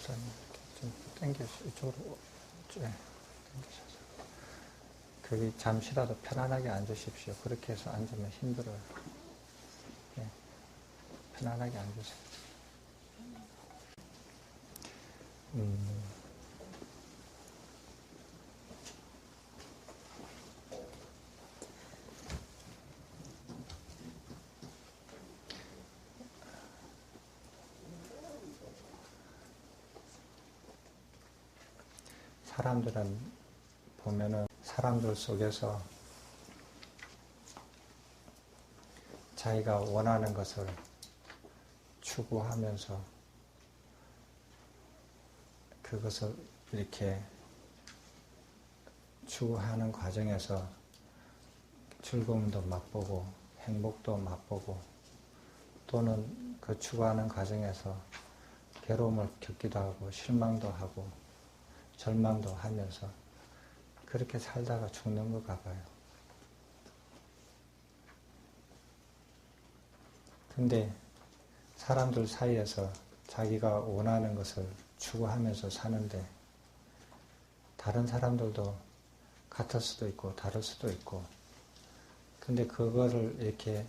목사님 이렇게 좀 이쪽으로 당기셔서 거기 잠시라도 편안하게 앉으십시오. 그렇게 해서 앉으면 힘들어요. 네, 편안하게 앉으세요. 사람들은 보면은 사람들 속에서 자기가 원하는 것을 추구하면서 그것을 이렇게 추구하는 과정에서 즐거움도 맛보고 행복도 맛보고 또는 그 추구하는 과정에서 괴로움을 겪기도 하고 실망도 하고 절망도 하면서 그렇게 살다가 죽는 것 같아요. 근데 사람들 사이에서 자기가 원하는 것을 추구하면서 사는데 다른 사람들도 같을 수도 있고 다를 수도 있고 근데 그거를 이렇게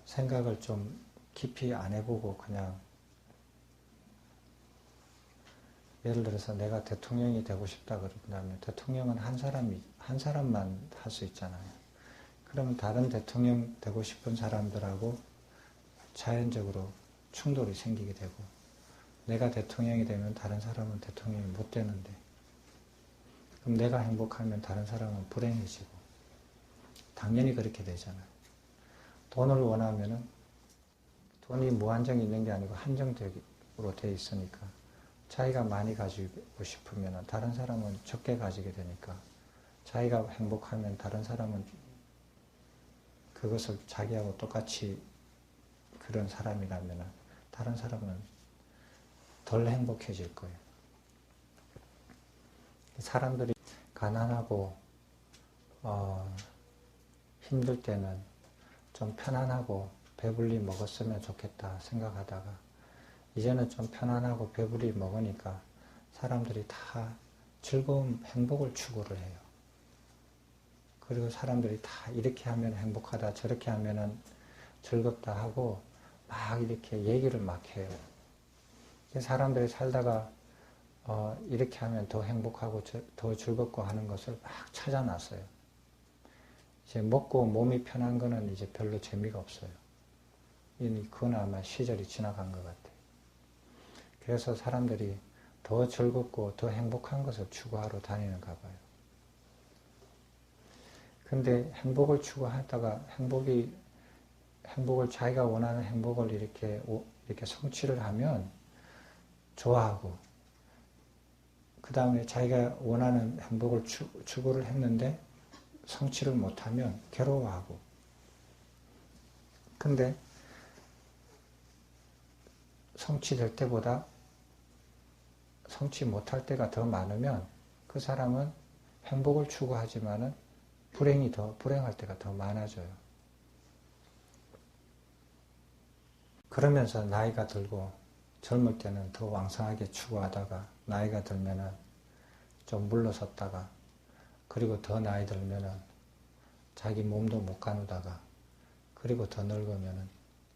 생각을 좀 깊이 안 해보고 그냥 예를 들어서 내가 대통령이 되고 싶다 그런다면 대통령은 한 사람만 할 수 있잖아요. 그러면 다른 대통령 되고 싶은 사람들하고 자연적으로 충돌이 생기게 되고 내가 대통령이 되면 다른 사람은 대통령이 못 되는데 그럼 내가 행복하면 다른 사람은 불행해지고 당연히 그렇게 되잖아요. 돈을 원하면은 돈이 무한정이 있는 게 아니고 한정적으로 돼 있으니까 자기가 많이 가지고 싶으면 다른 사람은 적게 가지게 되니까 자기가 행복하면 다른 사람은 그것을 자기하고 똑같이 그런 사람이라면 다른 사람은 덜 행복해질 거예요. 사람들이 가난하고 힘들 때는 좀 편안하고 배불리 먹었으면 좋겠다 생각하다가 이제는 좀 편안하고 배불리 먹으니까 사람들이 다 즐거움, 행복을 추구를 해요. 그리고 사람들이 다 이렇게 하면 행복하다, 저렇게 하면 즐겁다 하고 막 이렇게 얘기를 막 해요. 사람들이 살다가 이렇게 하면 더 행복하고 더 즐겁고 하는 것을 막 찾아놨어요. 이제 먹고 몸이 편한 거는 이제 별로 재미가 없어요. 그건 아마 시절이 지나간 것 같아요. 그래서 사람들이 더 즐겁고 더 행복한 것을 추구하러 다니는가 봐요. 근데 행복을 추구하다가 행복을 자기가 원하는 행복을 이렇게 성취를 하면 좋아하고 그 다음에 자기가 원하는 행복을 추구를 했는데 성취를 못하면 괴로워하고 근데 성취될 때보다 성취 못할 때가 더 많으면 그 사람은 행복을 추구하지만은 불행할 때가 더 많아져요. 그러면서 나이가 들고 젊을 때는 더 왕성하게 추구하다가 나이가 들면은 좀 물러섰다가 그리고 더 나이 들면은 자기 몸도 못 가누다가 그리고 더 늙으면은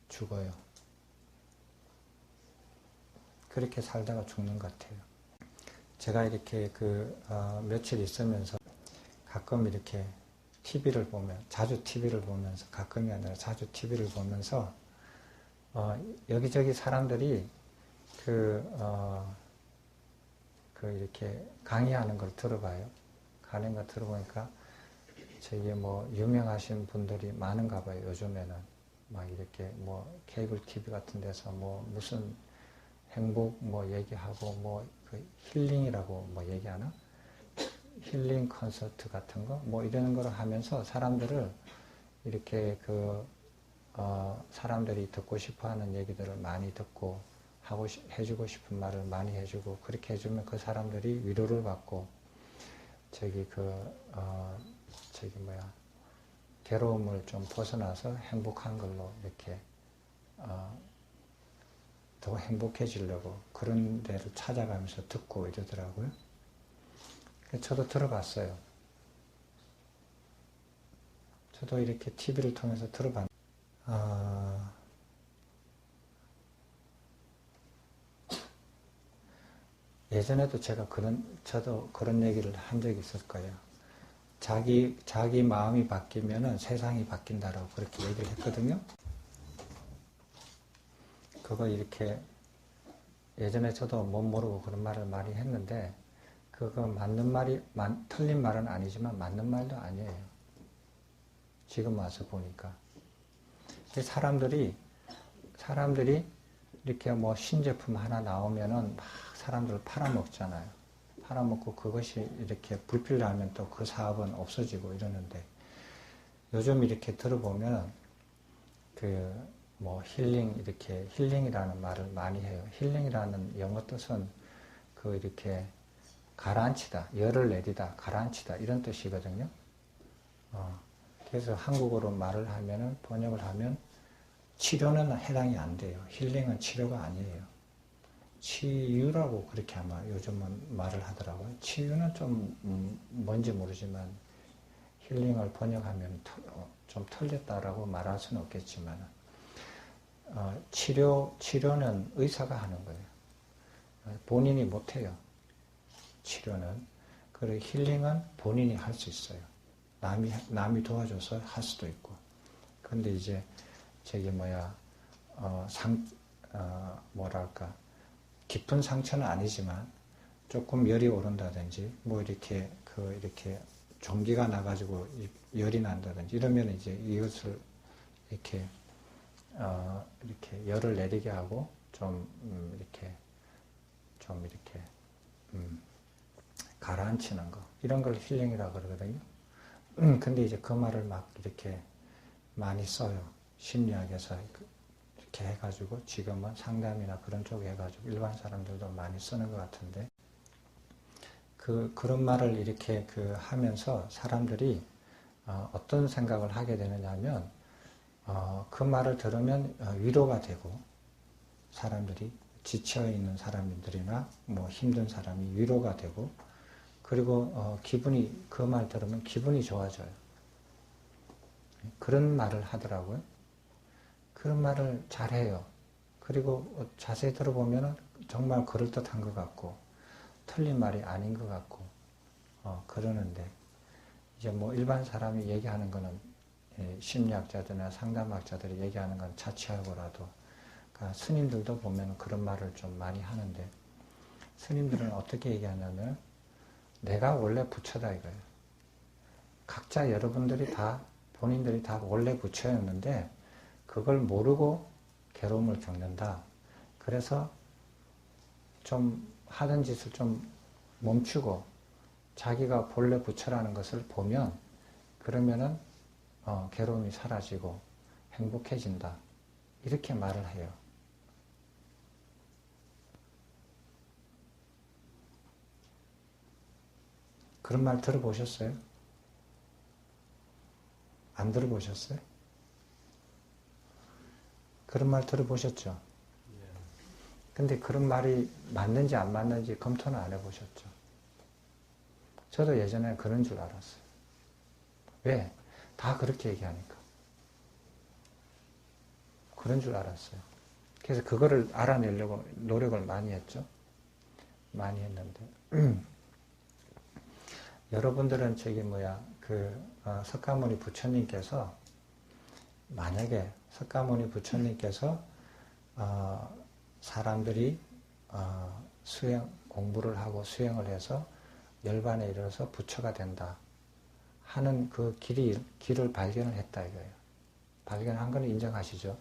죽어요. 그렇게 살다가 죽는 것 같아요. 제가 이렇게 며칠 있으면서 가끔 이렇게 자주 TV를 보면서 가끔이 아니라 자주 TV를 보면서 여기저기 사람들이 이렇게 강의하는 걸 들어봐요. 강의하는 걸 들어보니까 저기 유명하신 분들이 많은가 봐요. 요즘에는 막 이렇게 케이블 TV 같은 데서 무슨 행복 얘기하고 힐링이라고 얘기하나? 힐링 콘서트 같은 거 이런 거를 하면서 사람들을 이렇게 사람들이 듣고 싶어 하는 얘기들을 많이 듣고 해주고 싶은 말을 많이 해주고 그렇게 해주면 그 사람들이 위로를 받고 괴로움을 좀 벗어나서 행복한 걸로 이렇게 더 더 행복해지려고 그런 데를 찾아가면서 듣고 이러더라고요. 저도 들어봤어요. 저도 이렇게 TV를 통해서 들어봤는데 예전에도 저도 그런 얘기를 한 적이 있을 거예요. 자기 마음이 바뀌면은 세상이 바뀐다라고 그렇게 얘기를 했거든요. 그거 이렇게 예전에 저도 못 모르고 그런 말을 많이 했는데 그거 틀린 말은 아니지만 맞는 말도 아니에요. 지금 와서 보니까. 사람들이 이렇게 뭐 신제품 하나 나오면은 막 사람들을 팔아먹잖아요. 팔아먹고 그것이 이렇게 불필요하면 또 그 사업은 없어지고 이러는데 요즘 이렇게 들어보면 뭐 힐링이라는 말을 많이 해요. 힐링이라는 영어 뜻은 이렇게 가라앉히다, 열을 내리다, 가라앉히다 이런 뜻이거든요. 그래서 한국어로 번역을 하면 치료는 해당이 안 돼요. 힐링은 치료가 아니에요. 치유라고 그렇게 아마 요즘은 말을 하더라고요. 치유는 좀 뭔지 모르지만 힐링을 번역하면 좀 틀렸다라고 말할 수는 없겠지만 치료는 의사가 하는 거예요. 본인이 못해요. 치료는. 그리고 힐링은 본인이 할 수 있어요. 남이 도와줘서 할 수도 있고. 근데 이제 깊은 상처는 아니지만 조금 열이 오른다든지 뭐 이렇게 전기가 나가지고 열이 난다든지 이러면 이제 이것을 이렇게 열을 내리게 하고 가라앉히는 거 이런 걸 힐링이라고 그러거든요. 근데 이제 그 말을 막 이렇게 많이 써요. 심리학에서 이렇게 해가지고 지금은 상담이나 그런 쪽에 해가지고 일반 사람들도 많이 쓰는 것 같은데 그런 말을 이렇게 하면서 사람들이 어떤 생각을 하게 되느냐 하면 그 말을 들으면 위로가 되고 사람들이 지쳐있는 사람들이나 뭐 힘든 사람이 위로가 되고 그리고 그 말 들으면 기분이 좋아져요. 그런 말을 하더라고요. 그런 말을 잘해요. 그리고 자세히 들어보면 정말 그럴듯한 것 같고 틀린 말이 아닌 것 같고 그러는데 이제 뭐 일반 사람이 얘기하는 거는 심리학자들이나 상담학자들이 얘기하는 건 차치하고라도 그러니까 스님들도 보면 그런 말을 좀 많이 하는데 스님들은 어떻게 얘기하냐면 내가 원래 부처다 이거예요. 각자 본인들이 다 원래 부처였는데 그걸 모르고 괴로움을 겪는다. 그래서 좀 하던 짓을 좀 멈추고 자기가 본래 부처라는 것을 보면 그러면은 괴로움이 사라지고 행복해진다. 이렇게 말을 해요. 그런 말 들어보셨어요? 안 들어보셨어요? 그런 말 들어보셨죠? 근데 그런 말이 맞는지 안 맞는지 검토는 안 해보셨죠? 저도 예전에 그런 줄 알았어요. 왜? 다 그렇게 얘기하니까. 그런 줄 알았어요. 그래서 그거를 알아내려고 노력을 많이 했죠. 많이 했는데. 여러분들은 석가모니 부처님께서 만약에 석가모니 부처님께서 사람들이 공부를 하고 수행을 해서 열반에 이르러서 부처가 된다 하는 그 길을 발견을 했다 이거예요. 발견한 건 인정하시죠?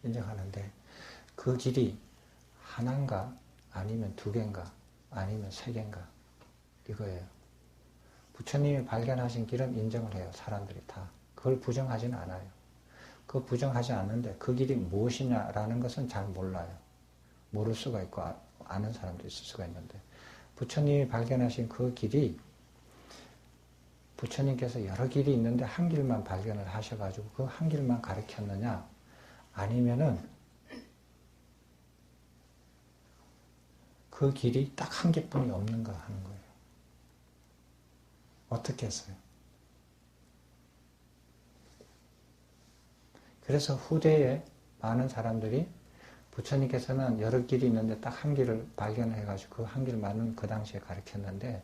인정하는데 그 길이 하나인가 아니면 두 개인가 아니면 세 개인가 이거예요. 부처님이 발견하신 길은 인정을 해요. 사람들이 다. 그걸 부정하지는 않아요. 그 부정하지 않는데 그 길이 무엇이냐라는 것은 잘 몰라요. 모를 수가 있고 아는 사람도 있을 수가 있는데 부처님이 발견하신 그 길이 부처님께서 여러 길이 있는데 한 길만 발견을 하셔가지고 그 한 길만 가르쳤느냐 아니면은 그 길이 딱 한 개뿐이 없는가 하는 거예요. 어떻게 했어요? 그래서 후대에 많은 사람들이 부처님께서는 여러 길이 있는데 딱 한 길을 발견해가지고 그 한 길만은 그 당시에 가르쳤는데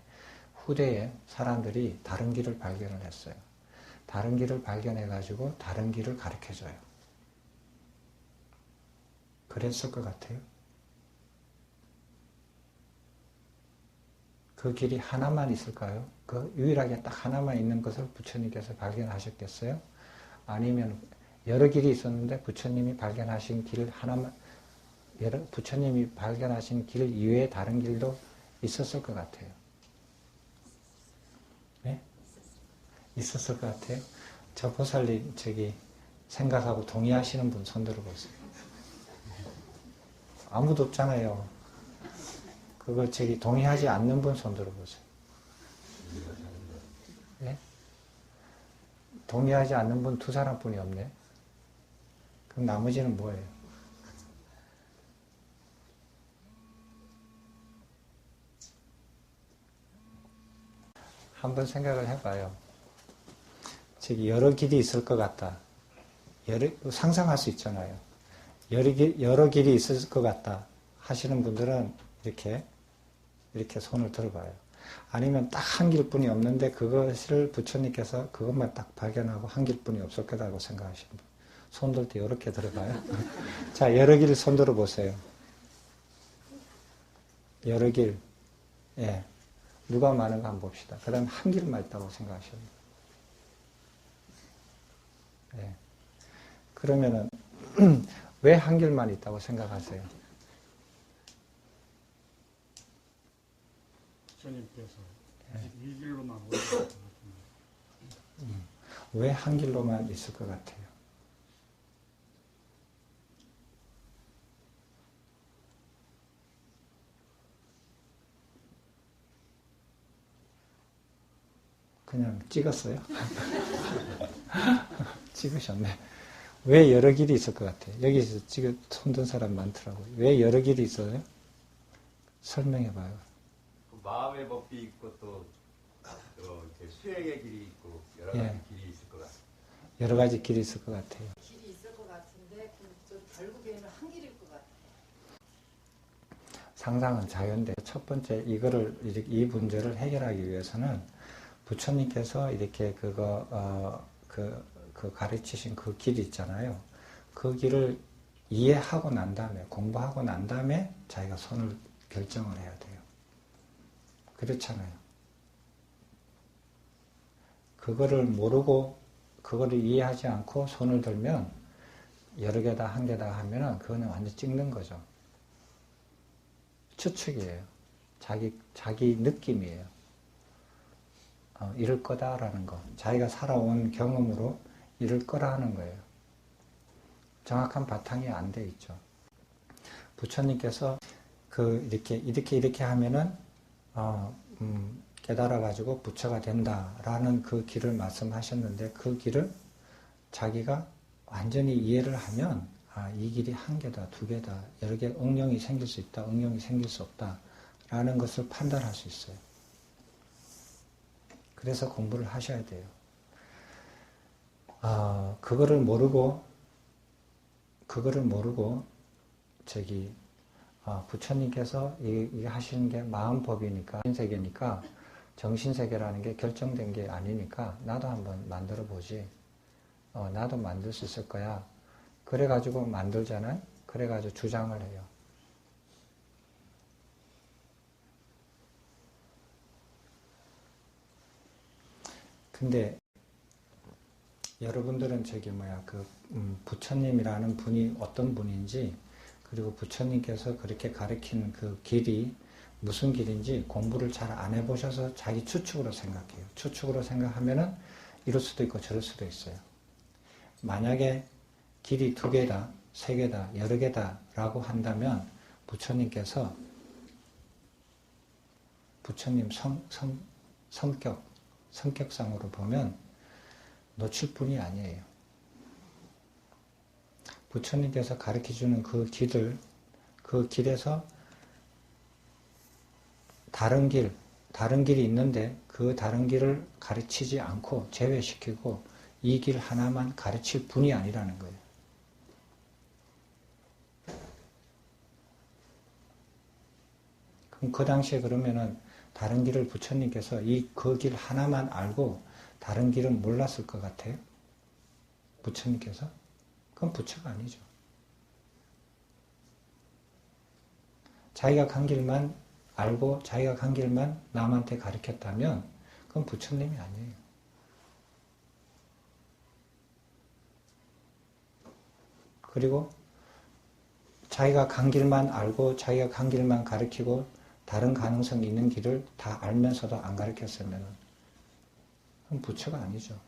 후대에 사람들이 다른 길을 발견을 했어요. 다른 길을 발견해가지고 다른 길을 가르쳐줘요. 그랬을 것 같아요. 그 길이 하나만 있을까요? 그 유일하게 딱 하나만 있는 것을 부처님께서 발견하셨겠어요? 아니면 여러 길이 있었는데 부처님이 발견하신 길 하나만, 부처님이 발견하신 길 이외에 다른 길도 있었을 것 같아요. 네? 있었을 것 같아요. 저 보살님 생각하고 동의하시는 분 손 들어보세요. 아무도 없잖아요. 그거 동의하지 않는 분 손 들어보세요. 네? 동의하지 않는 분 두 사람뿐이 없네. 그럼 나머지는 뭐예요? 한번 생각을 해봐요. 여러 길이 있을 것 같다. 상상할 수 있잖아요. 여러 길이 있을 것 같다 하시는 분들은 이렇게 손을 들어봐요. 아니면 딱 한 길뿐이 없는데 그것을 부처님께서 그것만 딱 발견하고 한 길뿐이 없을 거라고 생각하시는 분. 손 들 때 이렇게 들어봐요. 자, 여러 길 손 들어보세요. 여러 길. 예. 누가 많은가 한번 봅시다. 그 다음에 한 길만 있다고 생각하셔야 돼요. 예. 그러면은, 왜 한 길만 있다고 생각하세요? 부처님께서 이 길로만 오실 것 같은데. 왜 한 길로만 있을 것 같아요? 그냥 찍었어요? 찍으셨네. 왜 여러 길이 있을 것 같아요? 여기서 지금 손든 사람 많더라고요. 왜 여러 길이 있어요? 설명해봐요. 그 마음의 법이 있고 또 이렇게 수행의 길이 있고 여러 가지 길이 있을 것 같아요. 여러 가지 길이 있을 것 같아요. 길이 있을 것 같은데 결국에는 한 길일 것 같아요. 상상은 자연대. 첫 번째 이 문제를 해결하기 위해서는 부처님께서 이렇게 가르치신 그 길이 있잖아요. 그 길을 이해하고 난 다음에, 공부하고 난 다음에 자기가 손을 결정을 해야 돼요. 그렇잖아요. 그거를 모르고, 그거를 이해하지 않고 손을 들면, 여러 개다, 한 개다 하면은, 그거는 완전 찍는 거죠. 추측이에요. 자기 느낌이에요. 이럴 거다라는 거. 자기가 살아온 경험으로 이럴 거라는 거예요. 정확한 바탕이 안 돼 있죠. 부처님께서 이렇게 하면은, 깨달아가지고 부처가 된다라는 그 길을 말씀하셨는데 그 길을 자기가 완전히 이해를 하면, 이 길이 한 개다, 두 개다, 여러 개 응용이 생길 수 있다, 응용이 생길 수 없다라는 것을 판단할 수 있어요. 그래서 공부를 하셔야 돼요. 그거를 모르고 부처님께서 이게 하시는 게 마음법이니까, 정신세계니까, 정신세계라는 게 결정된 게 아니니까, 나도 한번 만들어 보지. 나도 만들 수 있을 거야. 그래가지고 만들잖아요? 그래가지고 주장을 해요. 근데 여러분들은 부처님이라는 분이 어떤 분인지, 그리고 부처님께서 그렇게 가르친 그 길이 무슨 길인지 공부를 잘 안 해보셔서 자기 추측으로 생각해요. 추측으로 생각하면은 이럴 수도 있고 저럴 수도 있어요. 만약에 길이 두 개다, 세 개다, 여러 개다 라고 한다면 부처님께서 부처님 성격상으로 보면 놓칠 분이 아니에요. 부처님께서 가르쳐주는 그 길에서 다른 길이 있는데 그 다른 길을 가르치지 않고 제외시키고 이 길 하나만 가르칠 분이 아니라는 거예요. 그럼 그 당시에 그러면은 다른 길을 부처님께서 그 길 하나만 알고 다른 길은 몰랐을 것 같아요? 부처님께서? 그건 부처가 아니죠. 자기가 간 길만 알고 자기가 간 길만 남한테 가르쳤다면 그건 부처님이 아니에요. 그리고 자기가 간 길만 알고 자기가 간 길만 가르치고 다른 가능성이 있는 길을 다 알면서도 안 가르쳤으면 그건 부처가 아니죠.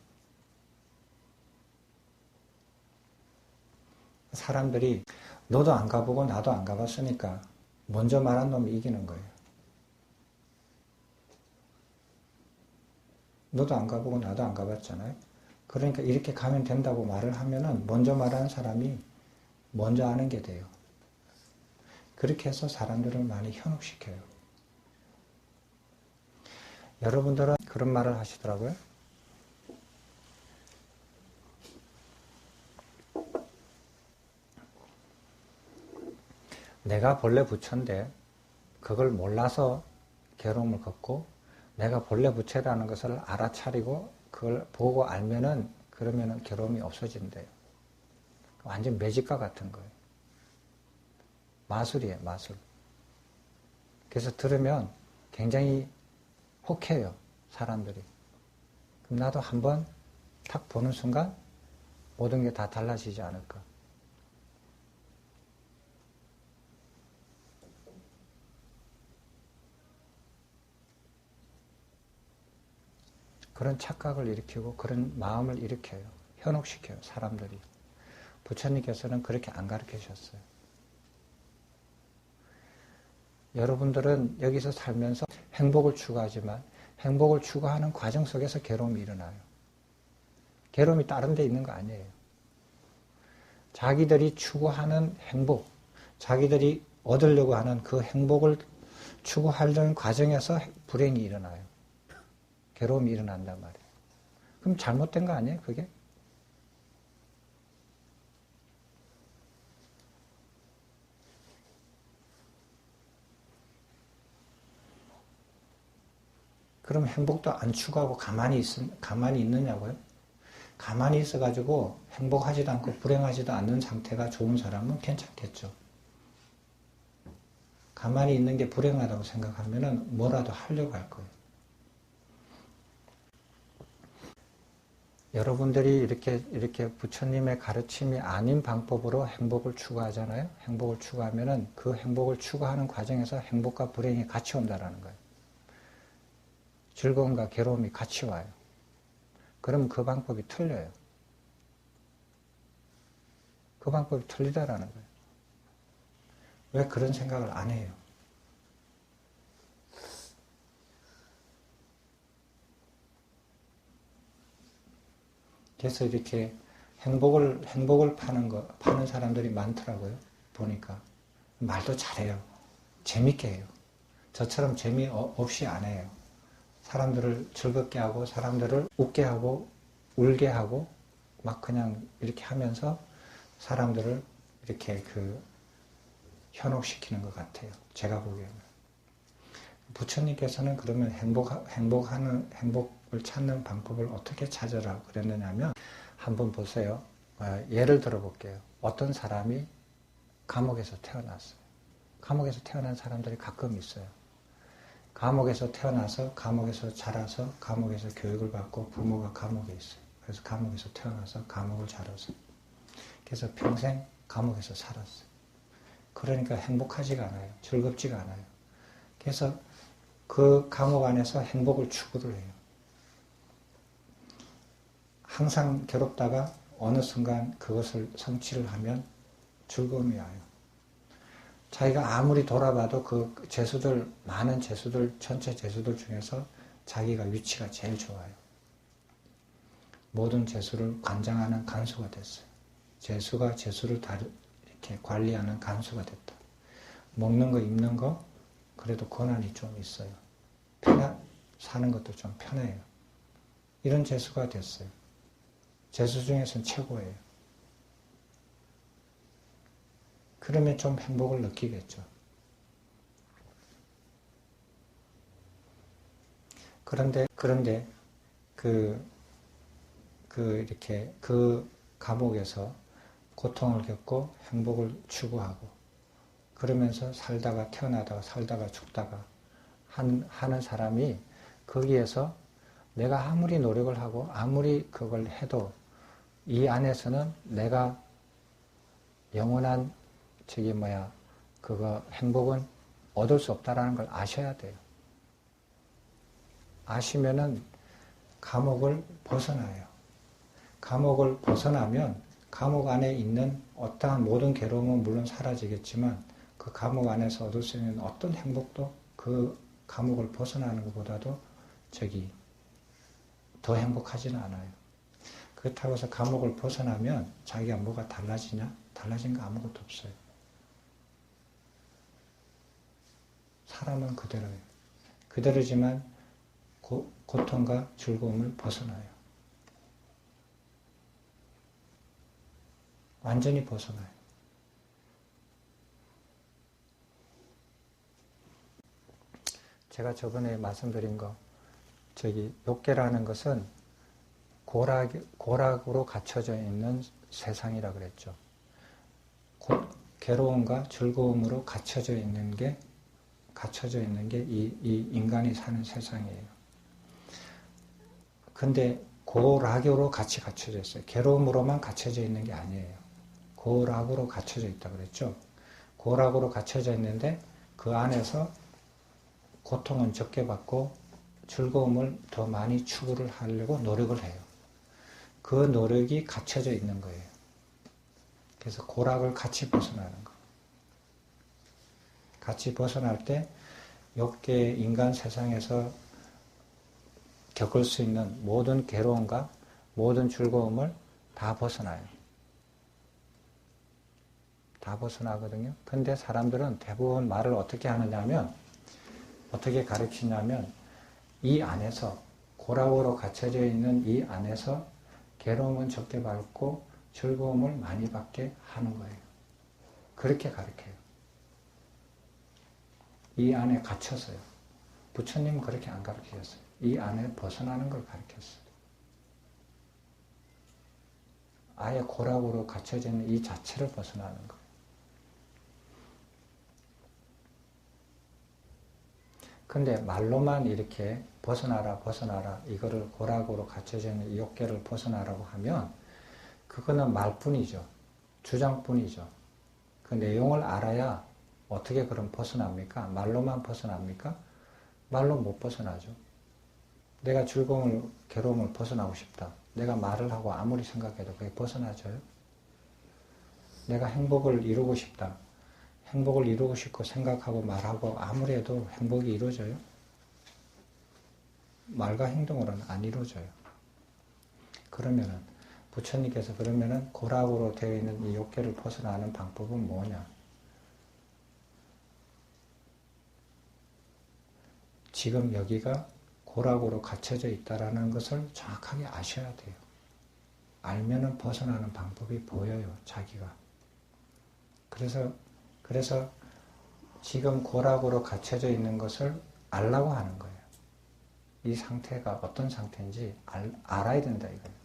사람들이 너도 안 가보고 나도 안 가봤으니까 먼저 말한 놈이 이기는 거예요. 너도 안 가보고 나도 안 가봤잖아요. 그러니까 이렇게 가면 된다고 말을 하면은 먼저 말하는 사람이 먼저 아는 게 돼요. 그렇게 해서 사람들을 많이 현혹시켜요. 여러분들은 그런 말을 하시더라고요. 내가 본래 부처인데 그걸 몰라서 괴로움을 겪고 내가 본래 부처라는 것을 알아차리고 그걸 보고 알면은 그러면은 괴로움이 없어진대요. 완전 매직과 같은 거예요. 마술이에요, 마술. 그래서 들으면 굉장히 혹해요, 사람들이. 그럼 나도 한번 탁 보는 순간 모든 게 다 달라지지 않을까. 그런 착각을 일으키고 그런 마음을 일으켜요. 현혹시켜요, 사람들이. 부처님께서는 그렇게 안 가르치셨어요. 여러분들은 여기서 살면서 행복을 추구하지만 행복을 추구하는 과정 속에서 괴로움이 일어나요. 괴로움이 다른 데 있는 거 아니에요. 자기들이 추구하는 행복, 자기들이 얻으려고 하는 그 행복을 추구하려는 과정에서 불행이 일어나요. 괴로움이 일어난단 말이에요. 그럼 잘못된 거 아니에요, 그게? 그럼 행복도 안 추구하고 가만히 있느냐고요? 가만히 있어가지고 행복하지도 않고 불행하지도 않는 상태가 좋은 사람은 괜찮겠죠. 가만히 있는 게 불행하다고 생각하면은 뭐라도 하려고 할 거예요. 여러분들이 이렇게 부처님의 가르침이 아닌 방법으로 행복을 추구하잖아요. 행복을 추구하면은 그 행복을 추구하는 과정에서 행복과 불행이 같이 온다라는 거예요. 즐거움과 괴로움이 같이 와요. 그럼 그 방법이 틀려요. 그 방법이 틀리다라는 거예요. 왜 그런 생각을 안 해요? 그래서 이렇게 행복을 파는 사람들이 많더라고요. 보니까. 말도 잘해요. 재밌게 해요. 저처럼 재미없이 안 해요. 사람들을 즐겁게 하고, 사람들을 웃게 하고, 울게 하고, 막 그냥 이렇게 하면서 사람들을 이렇게 현혹시키는 것 같아요. 제가 보기에는. 부처님께서는 그러면 행복을 찾는 방법을 어떻게 찾으라고 그랬느냐면, 한번 보세요. 예를 들어 볼게요. 어떤 사람이 감옥에서 태어났어요. 감옥에서 태어난 사람들이 가끔 있어요. 감옥에서 태어나서, 감옥에서 자라서, 감옥에서 교육을 받고 부모가 감옥에 있어요. 그래서 감옥에서 태어나서 감옥을 자라서. 그래서 평생 감옥에서 살았어요. 그러니까 행복하지가 않아요. 즐겁지가 않아요. 그래서 그 감옥 안에서 행복을 추구를 해요. 항상 괴롭다가 어느 순간 그것을 성취를 하면 즐거움이 와요. 자기가 아무리 돌아봐도 그 많은 재수들, 전체 재수들 중에서 자기가 위치가 제일 좋아요. 모든 재수를 관장하는 간수가 됐어요. 재수가 재수를 이렇게 관리하는 간수가 됐다. 먹는 거, 입는 거, 그래도 권한이 좀 있어요. 사는 것도 좀 편해요. 이런 재수가 됐어요. 재수 중에서는 최고예요. 그러면 좀 행복을 느끼겠죠. 그런데 이렇게 그 감옥에서 고통을 겪고 행복을 추구하고 그러면서 태어나다가 살다가 죽다가 하는 사람이 거기에서 내가 아무리 노력을 하고 아무리 그걸 해도 이 안에서는 내가 영원한 그거 행복은 얻을 수 없다라는 걸 아셔야 돼요. 아시면은 감옥을 벗어나요. 감옥을 벗어나면 감옥 안에 있는 어떠한 모든 괴로움은 물론 사라지겠지만 그 감옥 안에서 얻을 수 있는 어떤 행복도 그 감옥을 벗어나는 것보다도 더 행복하지는 않아요. 그렇다고 해서 감옥을 벗어나면 자기가 뭐가 달라지냐? 달라진 거 아무것도 없어요. 사람은 그대로예요. 그대로지만 고통과 즐거움을 벗어나요. 완전히 벗어나요. 제가 저번에 말씀드린 거, 욕계라는 것은 고락으로 갖춰져 있는 세상이라 그랬죠. 괴로움과 즐거움으로 갖춰져 있는 게 이 인간이 사는 세상이에요. 근데 고락으로 같이 갖춰져 있어요. 괴로움으로만 갖춰져 있는 게 아니에요. 고락으로 갖춰져 있다 그랬죠. 고락으로 갖춰져 있는데 그 안에서 고통은 적게 받고 즐거움을 더 많이 추구를 하려고 노력을 해요. 그 노력이 갖춰져 있는 거예요. 그래서 고락을 같이 벗어나는 거. 같이 벗어날 때 욕계 인간 세상에서 겪을 수 있는 모든 괴로움과 모든 즐거움을 다 벗어나요. 다 벗어나거든요. 근데 사람들은 대부분 말을 어떻게 하느냐면, 어떻게 가르치냐면, 이 안에서, 고락으로 갇혀져 있는 이 안에서 괴로움은 적게 받고 즐거움을 많이 받게 하는 거예요. 그렇게 가르쳐요. 이 안에 갇혀서요. 부처님은 그렇게 안 가르치셨어요. 이 안에 벗어나는 걸 가르쳤어요. 아예 고락으로 갇혀져 있는 이 자체를 벗어나는 거예요. 근데 말로만 이렇게 벗어나라, 이거를 고락으로 갇혀져 있는 이 욕계를 벗어나라고 하면 그거는 말뿐이죠. 주장뿐이죠. 그 내용을 알아야 어떻게 그럼 벗어납니까? 말로만 벗어납니까? 말로 못 벗어나죠. 내가 괴로움을 벗어나고 싶다. 내가 말을 하고 아무리 생각해도 그게 벗어나져요? 내가 행복을 이루고 싶다. 행복을 이루고 싶고 생각하고 말하고 아무리 해도 행복이 이루어져요? 말과 행동으로는 안 이루어져요. 그러면은 부처님께서 고락으로 되어 있는 이 욕계를 벗어나는 방법은 뭐냐? 지금 여기가 고락으로 갇혀져 있다라는 것을 정확하게 아셔야 돼요. 알면은 벗어나는 방법이 보여요, 자기가. 그래서 지금 고락으로 갇혀져 있는 것을 알라고 하는 거예요. 이 상태가 어떤 상태인지 알아야 된다 이거예요.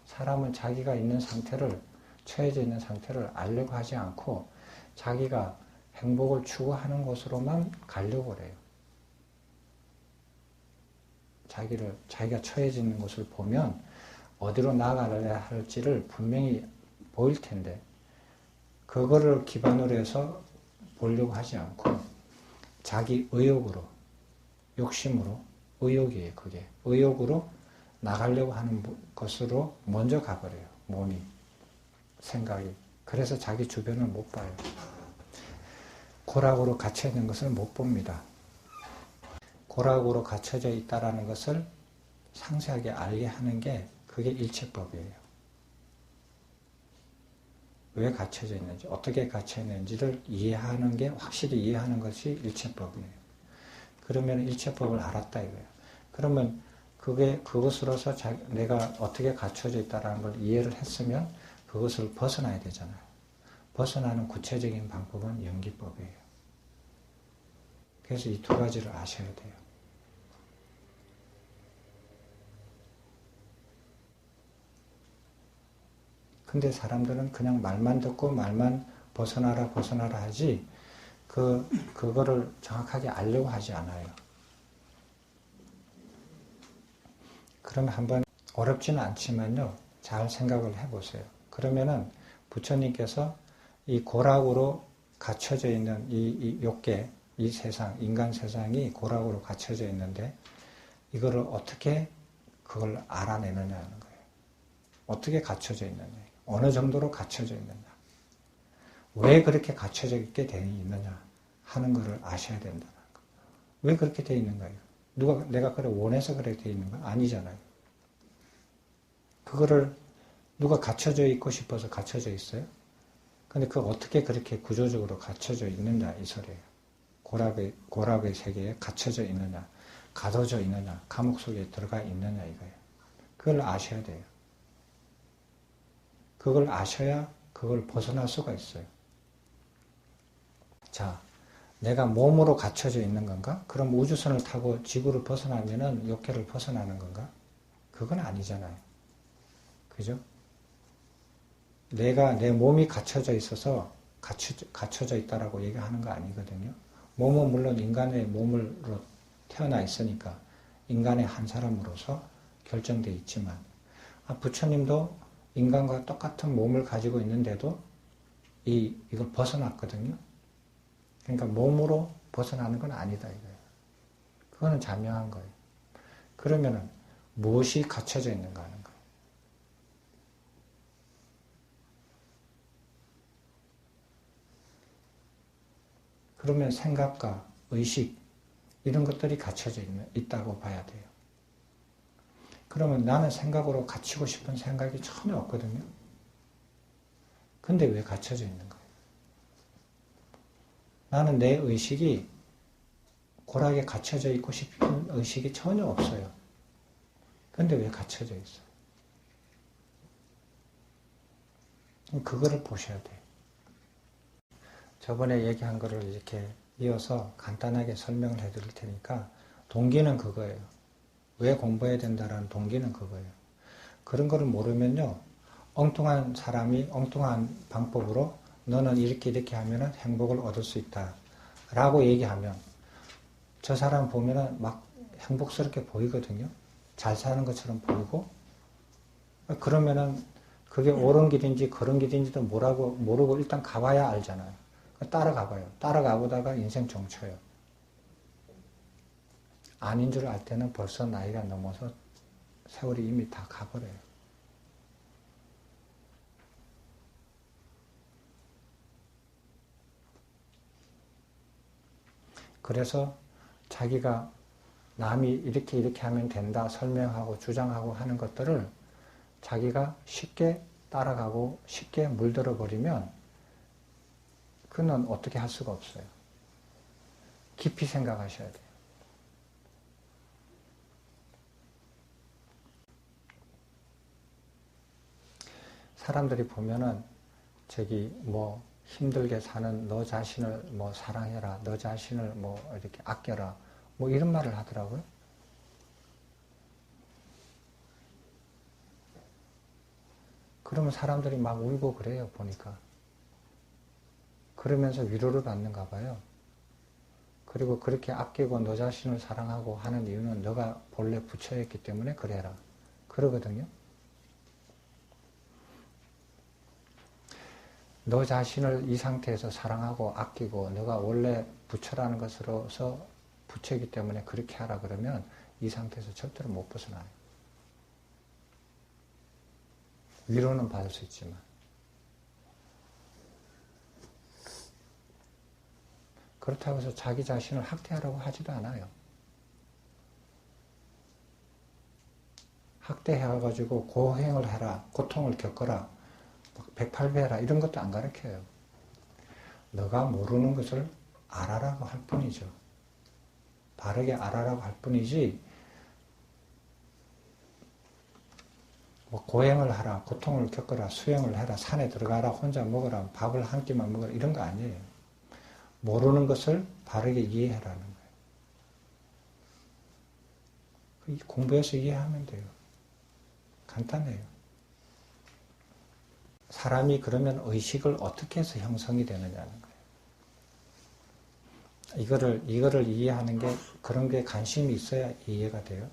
사람은 자기가 있는 상태를, 처해져 있는 상태를 알려고 하지 않고 자기가 행복을 추구하는 곳으로만 가려고 그래요. 자기가 처해져 있는 곳을 보면 어디로 나아가야 할지를 분명히 보일 텐데 그거를 기반으로 해서 보려고 하지 않고 자기 의욕으로, 욕심으로, 의욕이에요 그게. 의욕으로 나가려고 하는 것으로 먼저 가버려요. 몸이, 생각이. 그래서 자기 주변을 못 봐요. 고락으로 갇혀있는 것을 못 봅니다. 고락으로 갇혀져 있다는 것을 상세하게 알게 하는 게 그게 일체법이에요. 왜 갇혀져 있는지, 어떻게 갇혀 있는지를 확실히 이해하는 것이 일체법이에요. 그러면 일체법을 알았다 이거예요. 그러면 그것으로서 내가 어떻게 갖춰져 있다는 걸 이해를 했으면 그것을 벗어나야 되잖아요. 벗어나는 구체적인 방법은 연기법이에요. 그래서 이 두 가지를 아셔야 돼요. 근데 사람들은 그냥 말만 듣고 말만 벗어나라 하지 그거를 정확하게 알려고 하지 않아요. 그러면 한번 어렵지는 않지만요. 잘 생각을 해보세요. 그러면은 부처님께서 이 고락으로 갖춰져 있는 이 욕계, 이 세상, 인간 세상이 고락으로 갖춰져 있는데 이거를 어떻게 그걸 알아내느냐는 거예요. 어떻게 갖춰져 있느냐. 어느 정도로 갖춰져 있느냐. 왜 그렇게 갖춰져 있게 되어 있느냐 하는 것을 아셔야 된다는 거예요. 왜 그렇게 되어 있는 거예요? 내가 그래 원해서 그렇게 되어 있는 거 아니잖아요. 그거를 누가 갖춰져 있고 싶어서 갖춰져 있어요? 근데 그거 어떻게 그렇게 구조적으로 갖춰져 있느냐 이 소리예요. 고락의 세계에 갖춰져 있느냐, 가둬져 있느냐, 감옥 속에 들어가 있느냐 이거예요. 그걸 아셔야 돼요. 그걸 아셔야 그걸 벗어날 수가 있어요. 자, 내가 몸으로 갖춰져 있는 건가? 그럼 우주선을 타고 지구를 벗어나면은 욕계를 벗어나는 건가? 그건 아니잖아요. 그죠? 내 몸이 갖춰져 있어서 갖춰져 있다라고 얘기하는 거 아니거든요. 몸은 물론 인간의 몸으로 태어나 있으니까 인간의 한 사람으로서 결정되어 있지만 부처님도 인간과 똑같은 몸을 가지고 있는데도 이걸 벗어났거든요. 그러니까 몸으로 벗어나는 건 아니다 이거예요. 그거는 자명한 거예요. 그러면은 무엇이 갖춰져 있는가 하는 거예요. 그러면 생각과 의식 이런 것들이 갖춰져 있다고 봐야 돼요. 그러면 나는 생각으로 갖추고 싶은 생각이 전혀 없거든요. 근데 왜 갖춰져 있는 거예요? 나는 내 의식이 고락에 갖춰져 있고 싶은 의식이 전혀 없어요. 근데 왜 갖춰져 있어요? 그거를 보셔야 돼요. 저번에 얘기한 거를 이렇게 이어서 간단하게 설명을 해드릴 테니까 동기는 그거예요. 왜 공부해야 된다라는 동기는 그거예요. 그런 거를 모르면요. 엉뚱한 사람이 엉뚱한 방법으로 너는 이렇게 하면 행복을 얻을 수 있다 라고 얘기하면 저 사람 보면 막 행복스럽게 보이거든요. 잘 사는 것처럼 보이고 그러면은 그게 옳은 길인지 그런 길인지도 모르고 일단 가봐야 알잖아요. 따라가봐요. 따라가보다가 인생 종쳐요. 아닌 줄 알 때는 벌써 나이가 넘어서 세월이 이미 다 가버려요. 그래서 자기가 남이 이렇게 하면 된다 설명하고 주장하고 하는 것들을 자기가 쉽게 따라가고 쉽게 물들어 버리면 그는 어떻게 할 수가 없어요. 깊이 생각하셔야 돼요. 사람들이 보면은 힘들게 사는 너 자신을 사랑해라, 너 자신을 이렇게 아껴라, 이런 말을 하더라고요. 그러면 사람들이 막 울고 그래요, 보니까. 그러면서 위로를 받는가 봐요. 그리고 그렇게 아끼고 너 자신을 사랑하고 하는 이유는 너가 본래 부처였기 때문에 그래라. 그러거든요. 너 자신을 이 상태에서 사랑하고 아끼고 너가 원래 부처라는 것으로서 부처이기 때문에 그렇게 하라 그러면 이 상태에서 절대로 못 벗어나요. 위로는 받을 수 있지만. 그렇다고 해서 자기 자신을 학대하라고 하지도 않아요. 학대해가지고 고행을 해라, 고통을 겪어라, 108배 해라 이런 것도 안 가르쳐요. 너가 모르는 것을 알아라고 할 뿐이죠. 바르게 알아라고 할 뿐이지 뭐 고행을 하라, 고통을 겪어라, 수행을 해라, 산에 들어가라, 혼자 먹어라, 밥을 한 끼만 먹어라 이런 거 아니에요. 모르는 것을 바르게 이해하라는 거예요. 공부해서 이해하면 돼요. 간단해요. 사람이 그러면 의식을 어떻게 해서 형성이 되느냐는 거예요. 이거를 이해하는 게, 그런 게 관심이 있어야 이해가 돼요.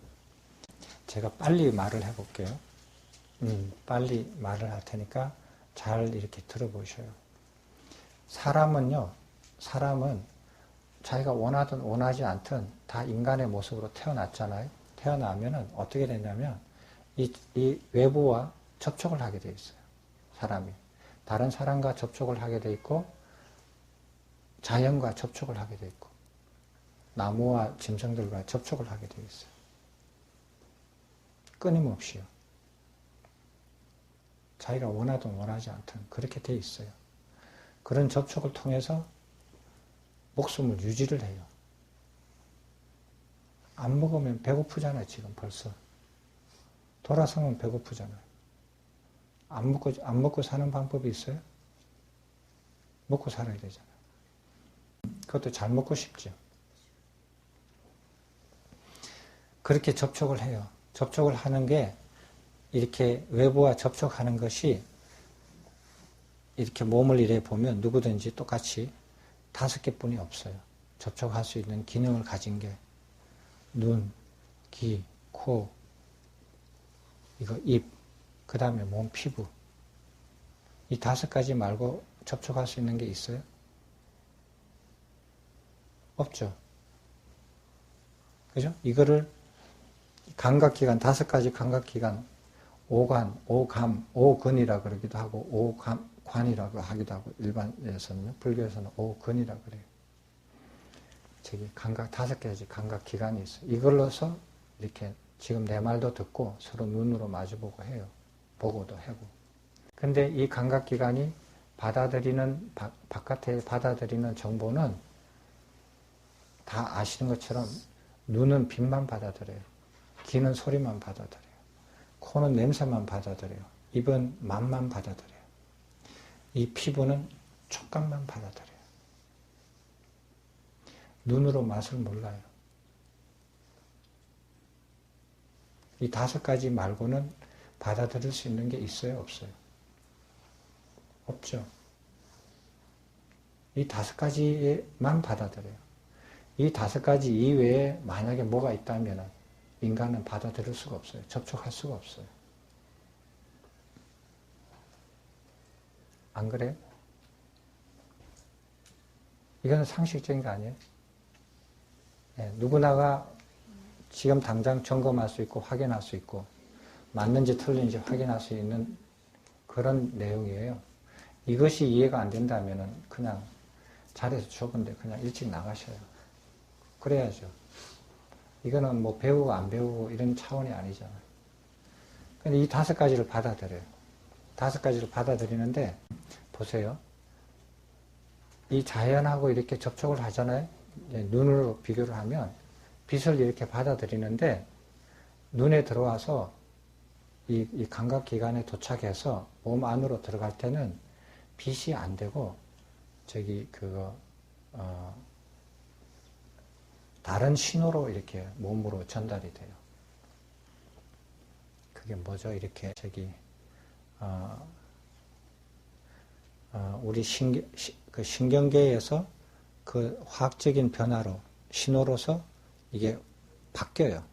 제가 빨리 말을 해볼게요. 빨리 말을 할 테니까 잘 이렇게 들어보셔요. 사람은 자기가 원하든 원하지 않든 다 인간의 모습으로 태어났잖아요. 태어나면은 어떻게 되냐면 이 외부와 접촉을 하게 돼 있어요. 사람이. 다른 사람과 접촉을 하게 돼 있고 자연과 접촉을 하게 돼 있고 나무와 짐승들과 접촉을 하게 돼 있어요. 끊임없이요. 자기가 원하든 원하지 않든 그렇게 돼 있어요. 그런 접촉을 통해서 목숨을 유지를 해요. 안 먹으면 배고프잖아요, 지금 벌써. 돌아서면 배고프잖아요. 안 먹고 사는 방법이 있어요? 먹고 살아야 되잖아요. 그것도 잘 먹고 싶죠. 그렇게 접촉을 해요. 접촉을 하는 게 이렇게 외부와 접촉하는 것이 이렇게 몸을 이래 보면 누구든지 똑같이 5개뿐이 없어요. 접촉할 수 있는 기능을 가진 게 눈, 귀, 코, 이거 입, 그 다음에 몸, 피부. 이 5가지 말고 접촉할 수 있는 게 있어요? 없죠. 그죠? 이거를 감각기관, 5가지 감각기관, 오관, 오감, 오근이라 그러기도 하고, 오관이라고 하기도 하고, 일반에서는, 불교에서는 오근이라 그래요. 저기 5가지 감각기관이 있어요. 이걸로서 이렇게 지금 내 말도 듣고 서로 눈으로 마주보고 해요. 보고도 하고. 근데 이 감각기관이 바깥에 받아들이는 정보는 다 아시는 것처럼 눈은 빛만 받아들여요. 귀는 소리만 받아들여요. 코는 냄새만 받아들여요. 입은 맛만 받아들여요. 이 피부는 촉감만 받아들여요. 눈으로 맛을 몰라요. 이 5가지 말고는 받아들일 수 있는 게 있어요? 없어요? 없죠. 이 5가지만 받아들여요. 이 5가지 이외에 만약에 뭐가 있다면 인간은 받아들일 수가 없어요. 접촉할 수가 없어요. 안 그래요? 이거는 상식적인 거 아니에요? 네, 누구나가 지금 당장 점검할 수 있고 확인할 수 있고 맞는지 틀린지 확인할 수 있는 그런 내용이에요. 이것이 이해가 안 된다면 그냥 자리에서 좁은데 그냥 일찍 나가셔요. 그래야죠. 이거는 뭐 배우고 안 배우고 이런 차원이 아니잖아요. 근데 이 5가지를 받아들여요. 5가지를 받아들이는데 보세요. 이 자연하고 이렇게 접촉을 하잖아요. 눈으로 비교를 하면 빛을 이렇게 받아들이는데 눈에 들어와서 이 감각기관에 도착해서 몸 안으로 들어갈 때는 빛이 안 되고 다른 신호로 이렇게 몸으로 전달이 돼요. 그게 뭐죠? 이렇게 우리 신경계에서 그 화학적인 변화로 신호로서 이게 바뀌어요.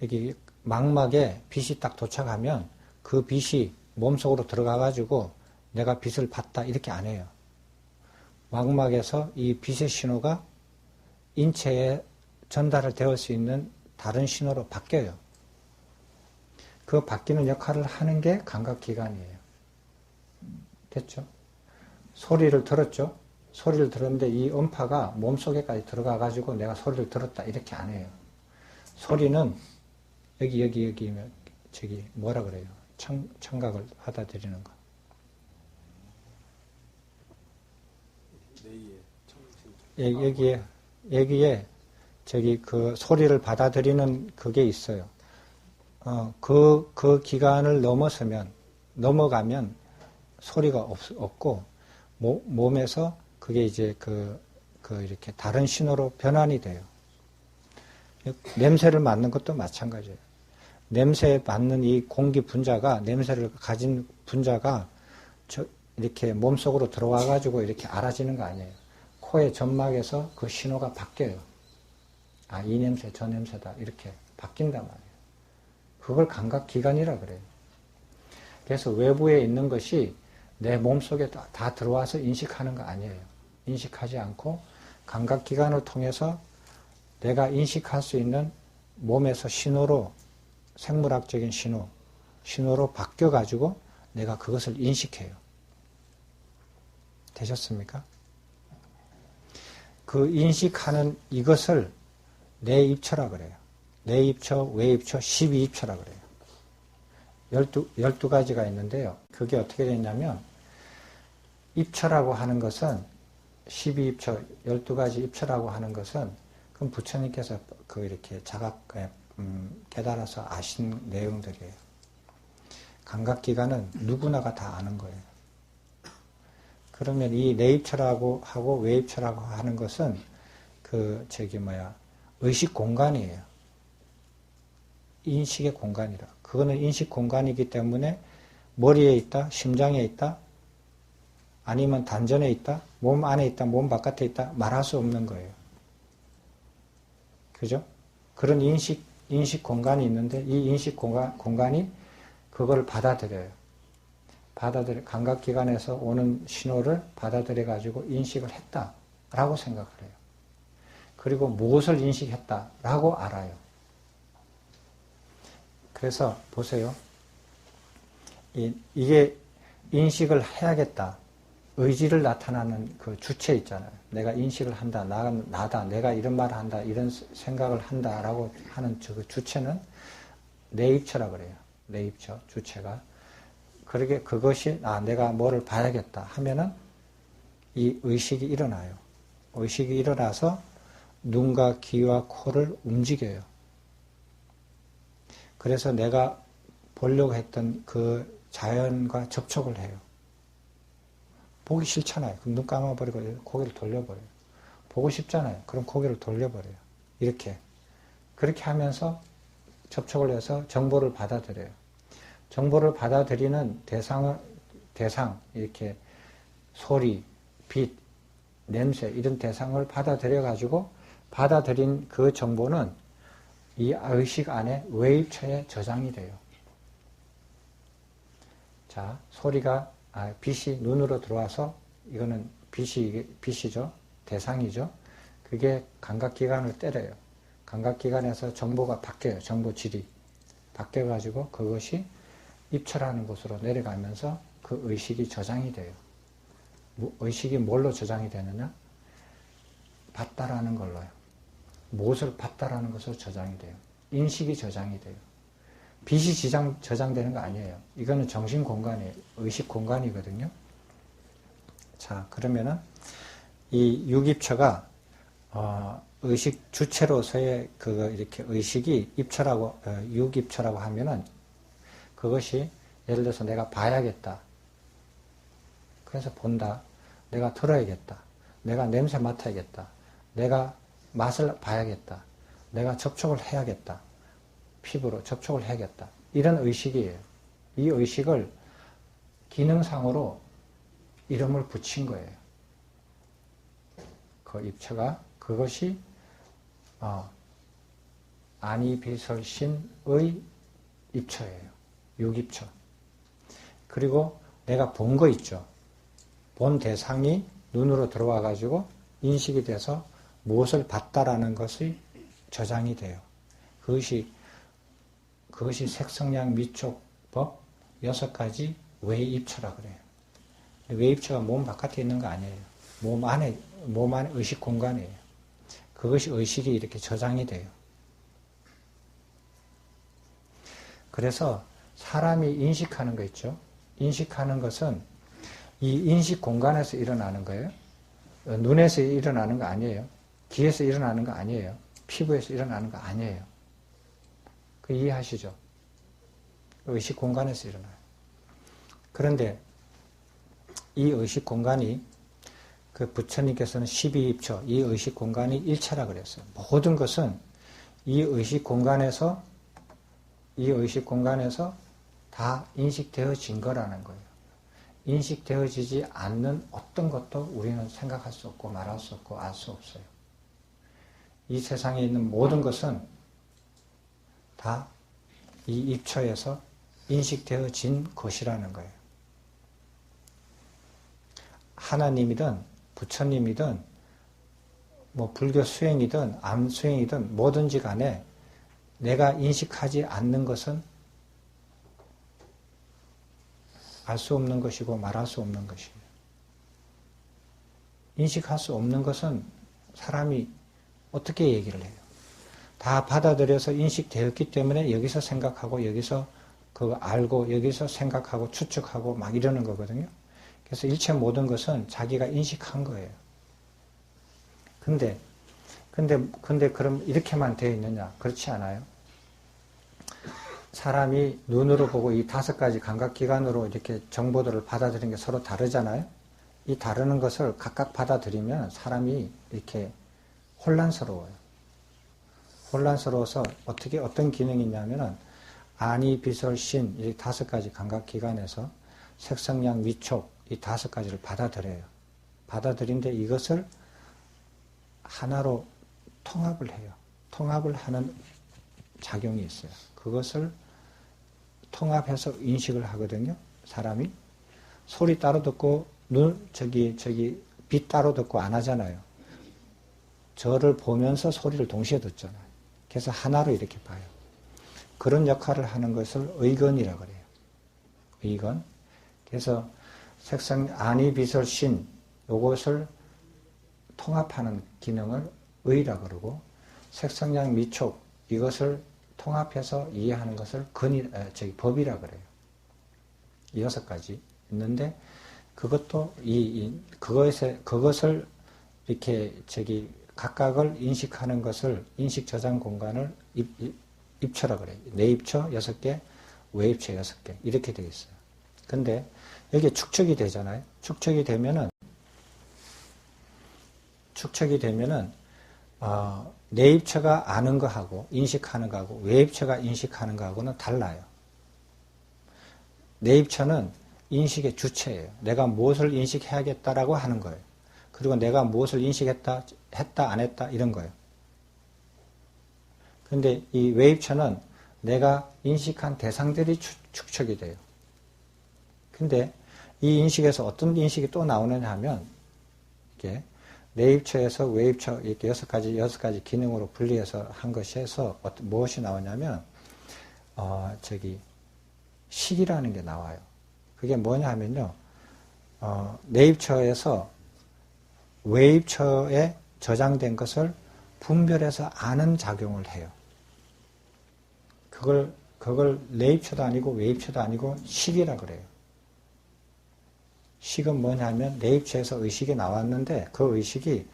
여기 망막에 빛이 딱 도착하면 그 빛이 몸속으로 들어가가지고 내가 빛을 봤다 이렇게 안 해요. 망막에서 이 빛의 신호가 인체에 전달을 되을 수 있는 다른 신호로 바뀌어요. 그 바뀌는 역할을 하는 게 감각기관이에요. 됐죠? 소리를 들었죠? 소리를 들었는데 이 음파가 몸속에까지 들어가가지고 내가 소리를 들었다 이렇게 안 해요. 소리는 여기 뭐라 그래요? 청각을 받아들이는 거. 뇌의 청신경. 여기에 저기 그 소리를 받아들이는 그게 있어요. 그 기간을 넘어가면 소리가 없고, 몸에서 그게 이제 이렇게 다른 신호로 변환이 돼요. 냄새를 맡는 것도 마찬가지예요. 냄새에 맡는 이 공기 분자가, 냄새를 가진 분자가 이렇게 몸속으로 들어와가지고 이렇게 알아지는 거 아니에요. 코의 점막에서 그 신호가 바뀌어요. 아, 이 냄새, 저 냄새다. 이렇게 바뀐단 말이에요. 그걸 감각기관이라 그래요. 그래서 외부에 있는 것이 내 몸속에 다 들어와서 인식하는 거 아니에요. 인식하지 않고 감각기관을 통해서 내가 인식할 수 있는 몸에서 신호로, 생물학적인 신호로 바뀌어가지고 내가 그것을 인식해요. 되셨습니까? 그 인식하는 이것을 내입처라 그래요. 내입처, 외입처, 12입처라 그래요. 12가지가 있는데요. 그게 어떻게 되냐면, 입처라고 하는 것은, 12입처, 12가지 입처라고 하는 것은, 그럼 부처님께서 이렇게 깨달아서 아신 내용들이에요. 감각기관은 누구나가 다 아는 거예요. 그러면 이 내입처라고 하고 외입처라고 하는 것은, 의식 공간이에요. 인식의 공간이라. 그거는 인식 공간이기 때문에 머리에 있다, 심장에 있다, 아니면 단전에 있다, 몸 안에 있다, 몸 바깥에 있다, 말할 수 없는 거예요. 그죠? 그런 인식 공간이 있는데 이 인식 공간이 그걸 받아들여요. 감각기관에서 오는 신호를 받아들여가지고 인식을 했다라고 생각을 해요. 그리고 무엇을 인식했다라고 알아요. 그래서 보세요. 이게 인식을 해야겠다. 의지를 나타나는 그 주체 있잖아요. 내가 인식을 한다. 나다. 내가 이런 말을 한다. 이런 생각을 한다라고 하는 그 주체는 내입처라 그래요. 내입처, 주체가. 그것이 내가 뭐를 봐야겠다 하면은 이 의식이 일어나요. 의식이 일어나서 눈과 귀와 코를 움직여요. 그래서 내가 보려고 했던 그 자연과 접촉을 해요. 보기 싫잖아요. 그럼 눈 감아버리고 고개를 돌려버려요. 보고 싶잖아요. 그럼 고개를 돌려버려요. 그렇게 하면서 접촉을 해서 정보를 받아들여요. 정보를 받아들이는 대상, 이렇게 소리, 빛, 냄새, 이런 대상을 받아들여가지고 받아들인 그 정보는 이 의식 안에 외입처에 저장이 돼요. 자, 빛이 눈으로 들어와서, 이거는 빛이죠. 대상이죠. 그게 감각기관을 때려요. 감각기관에서 정보가 바뀌어요. 정보질이. 바뀌어가지고 그것이 입처라는 곳으로 내려가면서 그 의식이 저장이 돼요. 의식이 뭘로 저장이 되느냐? 봤다라는 걸로요. 무엇을 봤다라는 것으로 저장이 돼요. 인식이 저장이 돼요. 빛이 저장되는 거 아니에요. 이거는 정신 공간이에요. 의식 공간이거든요. 자, 그러면은 이 육입처가 의식 주체로서의 이렇게 의식이 육입처라고 하면은 그것이 예를 들어서 내가 봐야겠다. 그래서 본다. 내가 들어야겠다. 내가 냄새 맡아야겠다. 내가 맛을 봐야겠다. 내가 접촉을 해야겠다. 피부로 접촉을 해야겠다. 이런 의식이에요. 이 의식을 기능상으로 이름을 붙인 거예요. 그 입처가 그것이 아니비설신의 입처예요. 육입처. 그리고 내가 본 거 있죠. 본 대상이 눈으로 들어와 가지고 인식이 돼서 무엇을 봤다라는 것이 저장이 돼요. 그것이 색성량 미촉법 6가지 외입처라 그래요. 외입처가 몸 바깥에 있는 거 아니에요. 몸 안에 의식 공간이에요. 그것이 의식이 이렇게 저장이 돼요. 그래서 사람이 인식하는 거 있죠. 인식하는 것은 이 인식 공간에서 일어나는 거예요. 눈에서 일어나는 거 아니에요. 귀에서 일어나는 거 아니에요. 피부에서 일어나는 거 아니에요. 그 이해하시죠? 의식 공간에서 일어나요. 그런데 이 의식 공간이 그 부처님께서는 12입처, 이 의식 공간이 1차라 그랬어요. 모든 것은 이 의식 공간에서 다 인식되어진 거라는 거예요. 인식되어지지 않는 어떤 것도 우리는 생각할 수 없고 말할 수 없고 알 수 없어요. 이 세상에 있는 모든 것은 다 이 입처에서 인식되어진 것이라는 거예요. 하나님이든 부처님이든 뭐 불교 수행이든 암 수행이든 뭐든지 간에 내가 인식하지 않는 것은 알 수 없는 것이고 말할 수 없는 것이에요. 인식할 수 없는 것은 사람이 어떻게 얘기를 해요? 다 받아들여서 인식되었기 때문에 여기서 생각하고 여기서 그거 알고 여기서 생각하고 추측하고 막 이러는 거거든요. 그래서 일체 모든 것은 자기가 인식한 거예요. 근데 그럼 이렇게만 되어 있느냐? 그렇지 않아요. 사람이 눈으로 보고 이 5가지 감각기관으로 이렇게 정보들을 받아들이는 게 서로 다르잖아요. 이 다르는 것을 각각 받아들이면 사람이 이렇게 혼란스러워요. 혼란스러워서 어떤 기능이 있냐면은 아니, 비설, 신 이 5가지 감각기관에서 색성량, 위촉 이 5가지를 받아들여요. 받아들인데 이것을 하나로 통합을 해요. 통합을 하는 작용이 있어요. 그것을 통합해서 인식을 하거든요. 사람이 소리 따로 듣고 빛 따로 듣고 안 하잖아요. 저를 보면서 소리를 동시에 듣잖아요. 그래서 하나로 이렇게 봐요. 그런 역할을 하는 것을 의건이라고 그래요. 의건. 그래서 색상, 아니, 비설, 신 요것을 통합하는 기능을 의라고 그러고 색성량, 미촉 이것을 통합해서 이해하는 것을 법이라고 그래요. 이 6가지 있는데 그것도 그것을 이렇게 각각을 인식하는 것을 인식 저장 공간을 입처라 그래요. 내입처 6개, 외입처 6개 이렇게 되어 있어요. 근데 여기에 축적이 되잖아요. 축적이 되면은 내입처가 아는 거하고 인식하는 거하고 외입처가 인식하는 거하고는 달라요. 내입처는 인식의 주체예요. 내가 무엇을 인식해야겠다라고 하는 거예요. 그리고 내가 무엇을 인식했다, 안 했다 이런 거예요. 근데 이 외입처는 내가 인식한 대상들이 축적이 돼요. 근데 이 인식에서 어떤 인식이 또 나오느냐 하면 이게 내입처에서 외입처 이렇게 6가지 기능으로 분리해서 한 것에서 무엇이 나오냐면 식이라는 게 나와요. 그게 뭐냐 하면요. 내입처에서 외입처에 저장된 것을 분별해서 아는 작용을 해요. 그걸 내입처도 아니고 외입처도 아니고 식이라 그래요. 식은 뭐냐면 내입처에서 의식이 나왔는데 그 의식이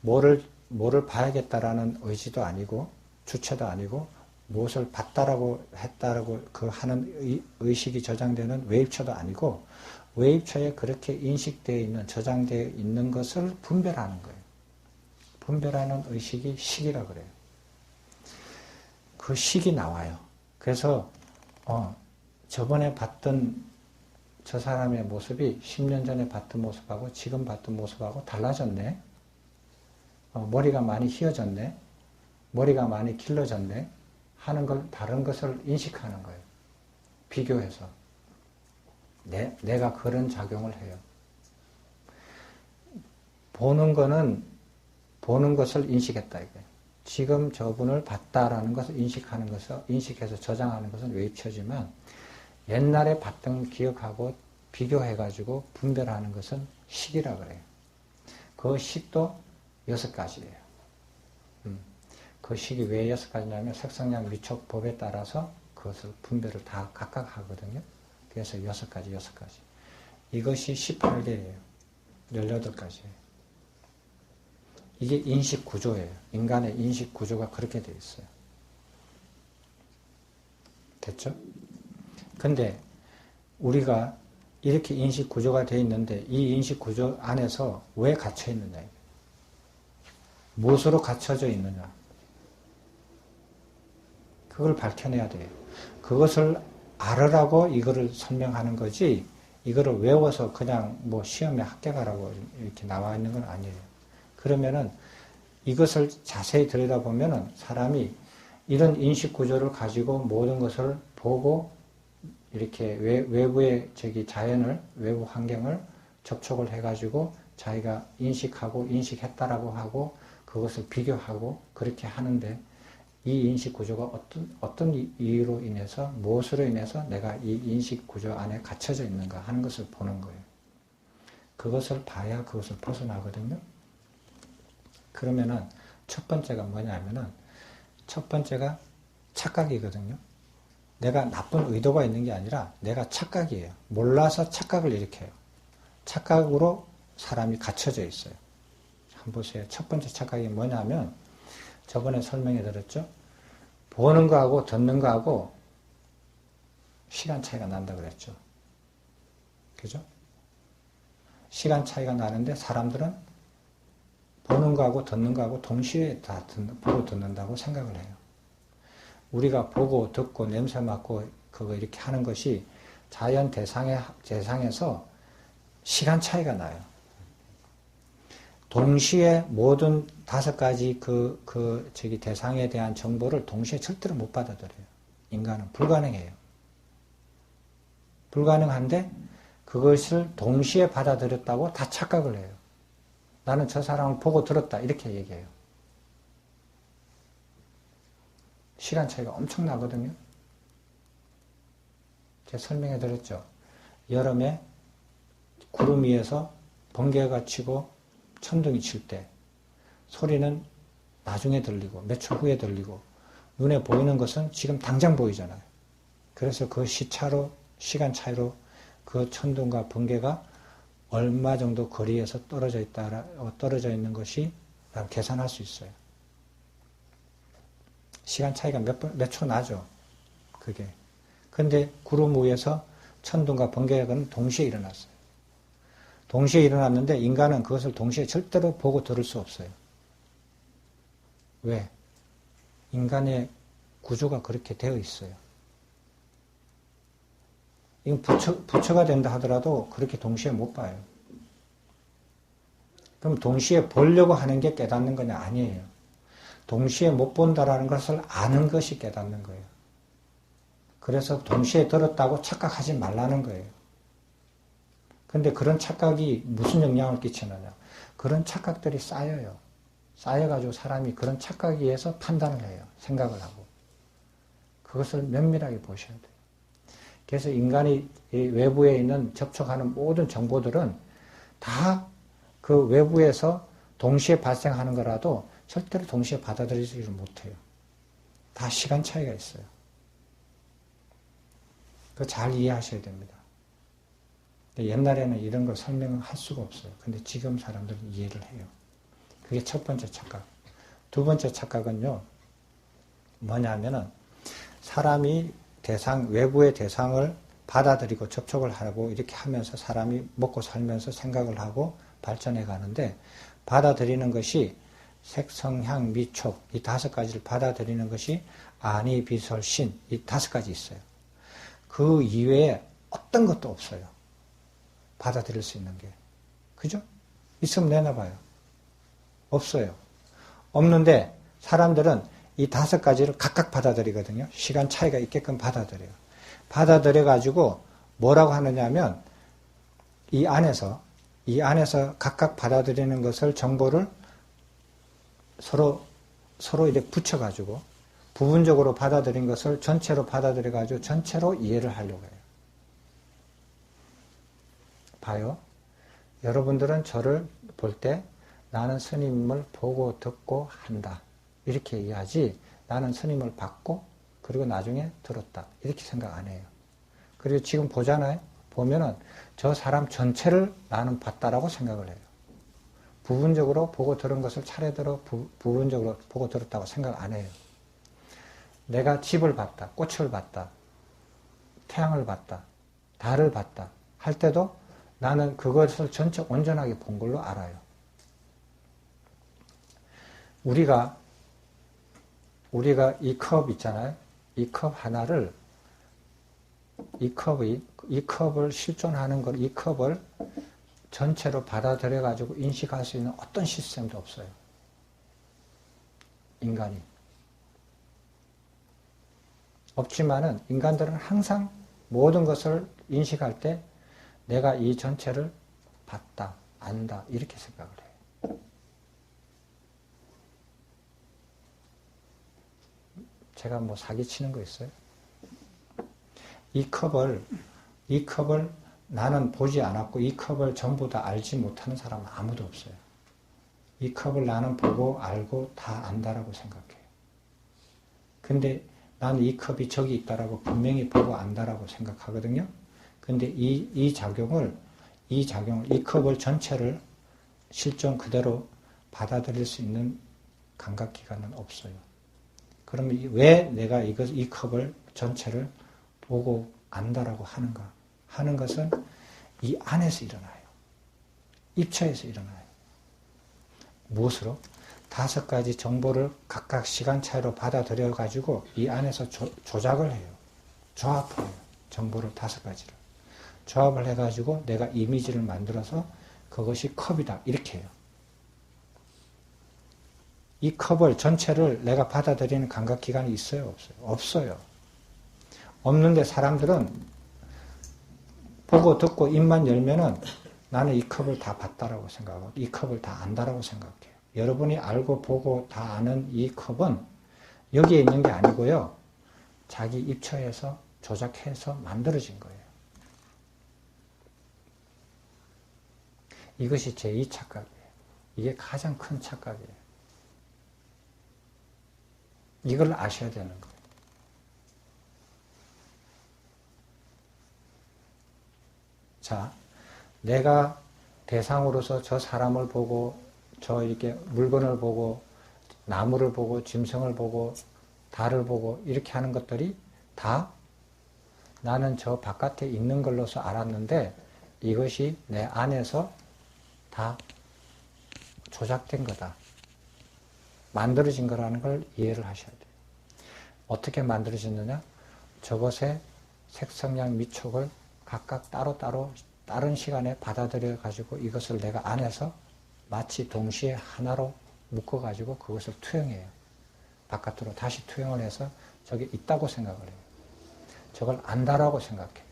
뭐를 봐야겠다라는 의지도 아니고 주체도 아니고 무엇을 봤다라고 했다라고 하는 의식이 저장되는 외입처도 아니고 외입처에 그렇게 인식되어 있는 저장되어 있는 것을 분별하는 거예요. 분별하는 의식이 식이라 그래요. 그 식이 나와요. 그래서 저번에 봤던 저 사람의 모습이 10년 전에 봤던 모습하고 지금 봤던 모습하고 달라졌네. 머리가 많이 휘어졌네. 머리가 많이 길러졌네. 하는 걸 다른 것을 인식하는 거예요. 비교해서. 내가 그런 작용을 해요. 보는 것을 인식했다 이거예요. 지금 저분을 봤다라는 것을 인식해서 저장하는 것은 외입처지만 옛날에 봤던 기억하고 비교해가지고 분별하는 것은 식이라 그래요. 그 식도 6가지예요. 그 식이 왜 6가지냐면 색성량, 위촉, 법에 따라서 그것을 분별을 다 각각 하거든요. 그래서 6가지. 이것이 18개예요. 18가지예요. 이게 인식 구조예요. 인간의 인식 구조가 그렇게 되어 있어요. 됐죠? 근데 우리가 이렇게 인식 구조가 되어 있는데 이 인식 구조 안에서 왜 갇혀 있느냐? 무엇으로 갇혀져 있느냐? 그걸 밝혀내야 돼요. 그것을 알으라고 이거를 설명하는 거지, 이거를 외워서 그냥 뭐 시험에 합격하라고 이렇게 나와 있는 건 아니에요. 그러면은 이것을 자세히 들여다보면은 사람이 이런 인식 구조를 가지고 모든 것을 보고 이렇게 외부의 자연을, 외부 환경을 접촉을 해가지고 자기가 인식하고 인식했다라고 하고 그것을 비교하고 그렇게 하는데, 이 인식 구조가 어떤 이유로 인해서, 무엇으로 인해서 내가 이 인식 구조 안에 갇혀져 있는가 하는 것을 보는 거예요. 그것을 봐야 그것을 벗어나거든요. 그러면은 첫 번째가 뭐냐면은, 첫 번째가 착각이거든요. 내가 나쁜 의도가 있는 게 아니라 내가 착각이에요. 몰라서 착각을 일으켜요. 착각으로 사람이 갇혀져 있어요. 한번 보세요. 첫 번째 착각이 뭐냐면, 저번에 설명해 드렸죠? 보는 거하고 듣는 거하고 시간 차이가 난다 그랬죠. 그죠? 시간 차이가 나는데 사람들은 보는 거하고 듣는 거하고 동시에 다 보고 듣는다고 생각을 해요. 우리가 보고 듣고 냄새 맡고 그거 이렇게 하는 것이 자연 대상에서 시간 차이가 나요. 동시에 모든 5가지 대상에 대한 정보를 동시에 절대로 못 받아들여요. 인간은 불가능해요. 불가능한데 그것을 동시에 받아들였다고 다 착각을 해요. 나는 저 사람을 보고 들었다 이렇게 얘기해요. 시간 차이가 엄청 나거든요. 제가 설명해 드렸죠. 여름에 구름 위에서 번개가 치고 천둥이 칠 때 소리는 나중에 들리고 몇 초 후에 들리고 눈에 보이는 것은 지금 당장 보이잖아요. 그래서 그 시간 차이로 그 천둥과 번개가 얼마 정도 거리에서 떨어져 있는 것이 계산할 수 있어요. 시간 차이가 몇 초 나죠. 그게. 근데 구름 위에서 천둥과 번개가 동시에 일어났어요. 동시에 일어났는데 인간은 그것을 동시에 절대로 보고 들을 수 없어요. 왜? 인간의 구조가 그렇게 되어 있어요. 이건 부처가 된다 하더라도 그렇게 동시에 못 봐요. 그럼 동시에 보려고 하는 게 깨닫는 거냐? 아니에요. 동시에 못 본다라는 것을 아는 것이 깨닫는 거예요. 그래서 동시에 들었다고 착각하지 말라는 거예요. 근데 그런 착각이 무슨 영향을 끼치느냐? 그런 착각들이 쌓여요. 쌓여가지고 사람이 그런 착각에 의해서 판단을 해요. 생각을 하고. 그것을 면밀하게 보셔야 돼요. 그래서 인간이 외부에 있는 접촉하는 모든 정보들은 다 그 외부에서 동시에 발생하는 거라도 절대로 동시에 받아들이지를 못해요. 다 시간 차이가 있어요. 그거 잘 이해하셔야 됩니다. 옛날에는 이런 걸 설명할 수가 없어요. 근데 지금 사람들은 이해를 해요. 그게 첫 번째 착각. 두 번째 착각은요, 뭐냐면은, 사람이 외부의 대상을 받아들이고 접촉을 하고 이렇게 하면서 사람이 먹고 살면서 생각을 하고 발전해 가는데, 받아들이는 것이 색, 성, 향, 미, 촉, 이 5가지를 받아들이는 것이 아니, 비설, 신, 이 5가지 있어요. 그 이외에 어떤 것도 없어요. 받아들일 수 있는 게. 그죠? 있으면 내놔봐요. 없어요. 없는데 사람들은 이 5가지를 각각 받아들이거든요. 시간 차이가 있게끔 받아들여요. 받아들여가지고 뭐라고 하느냐 하면 이 안에서 각각 받아들이는 것을 정보를 서로 이렇게 붙여가지고 부분적으로 받아들인 것을 전체로 받아들여가지고 전체로 이해를 하려고 해요. 봐요. 여러분들은 저를 볼 때 나는 스님을 보고 듣고 한다. 이렇게 얘기하지 나는 스님을 봤고 그리고 나중에 들었다. 이렇게 생각 안 해요. 그리고 지금 보잖아요. 보면은 저 사람 전체를 나는 봤다라고 생각을 해요. 부분적으로 보고 들은 것을 차례대로 부분적으로 보고 들었다고 생각 안 해요. 내가 집을 봤다, 꽃을 봤다, 태양을 봤다, 달을 봤다 할 때도 나는 그것을 전체 온전하게 본 걸로 알아요. 우리가 이 컵 있잖아요. 이 컵 하나를 이 컵을 실존하는 걸, 이 컵을 전체로 받아들여 가지고 인식할 수 있는 어떤 시스템도 없어요. 인간이. 없지만은 인간들은 항상 모든 것을 인식할 때 내가 이 전체를 봤다, 안다 이렇게 생각을 해요. 제가 뭐 사기치는 거 있어요? 이 컵을 나는 보지 않았고 이 컵을 전부 다 알지 못하는 사람은 아무도 없어요. 이 컵을 나는 보고 알고 다 안다라고 생각해요. 근데 나는 이 컵이 저기 있다라고 분명히 보고 안다라고 생각하거든요. 근데 이 컵을 전체를 실존 그대로 받아들일 수 있는 감각기관은 없어요. 그러면 왜 내가 이 컵을 전체를 보고 안다라고 하는가? 하는 것은 이 안에서 일어나요. 입처에서 일어나요. 무엇으로? 5가지 정보를 각각 시간 차이로 받아들여 가지고 이 안에서 조작을 해요. 조합을 해요. 정보를 5가지를. 조합을 해가지고 내가 이미지를 만들어서 그것이 컵이다. 이렇게 해요. 이 컵을 전체를 내가 받아들이는 감각기관이 있어요? 없어요? 없어요. 없는데 사람들은 보고 듣고 입만 열면은 나는 이 컵을 다 봤다라고 생각하고 이 컵을 다 안다라고 생각해요. 여러분이 알고 보고 다 아는 이 컵은 여기에 있는 게 아니고요. 자기 입처에서 조작해서 만들어진 거예요. 이것이 제2 착각이에요. 이게 가장 큰 착각이에요. 이걸 아셔야 되는 거예요. 자, 내가 대상으로서 저 사람을 보고, 저 이렇게 물건을 보고, 나무를 보고, 짐승을 보고, 달을 보고, 이렇게 하는 것들이 다 나는 저 바깥에 있는 걸로서 알았는데, 이것이 내 안에서 다 조작된 거다. 만들어진 거라는 걸 이해를 하셔야 돼요. 어떻게 만들어졌느냐? 저것의 색성량 미촉을 각각 따로따로 다른 시간에 받아들여 가지고 이것을 내가 안에서 마치 동시에 하나로 묶어 가지고 그것을 투영해요. 바깥으로 다시 투영을 해서 저게 있다고 생각을 해요. 저걸 안다라고 생각해요.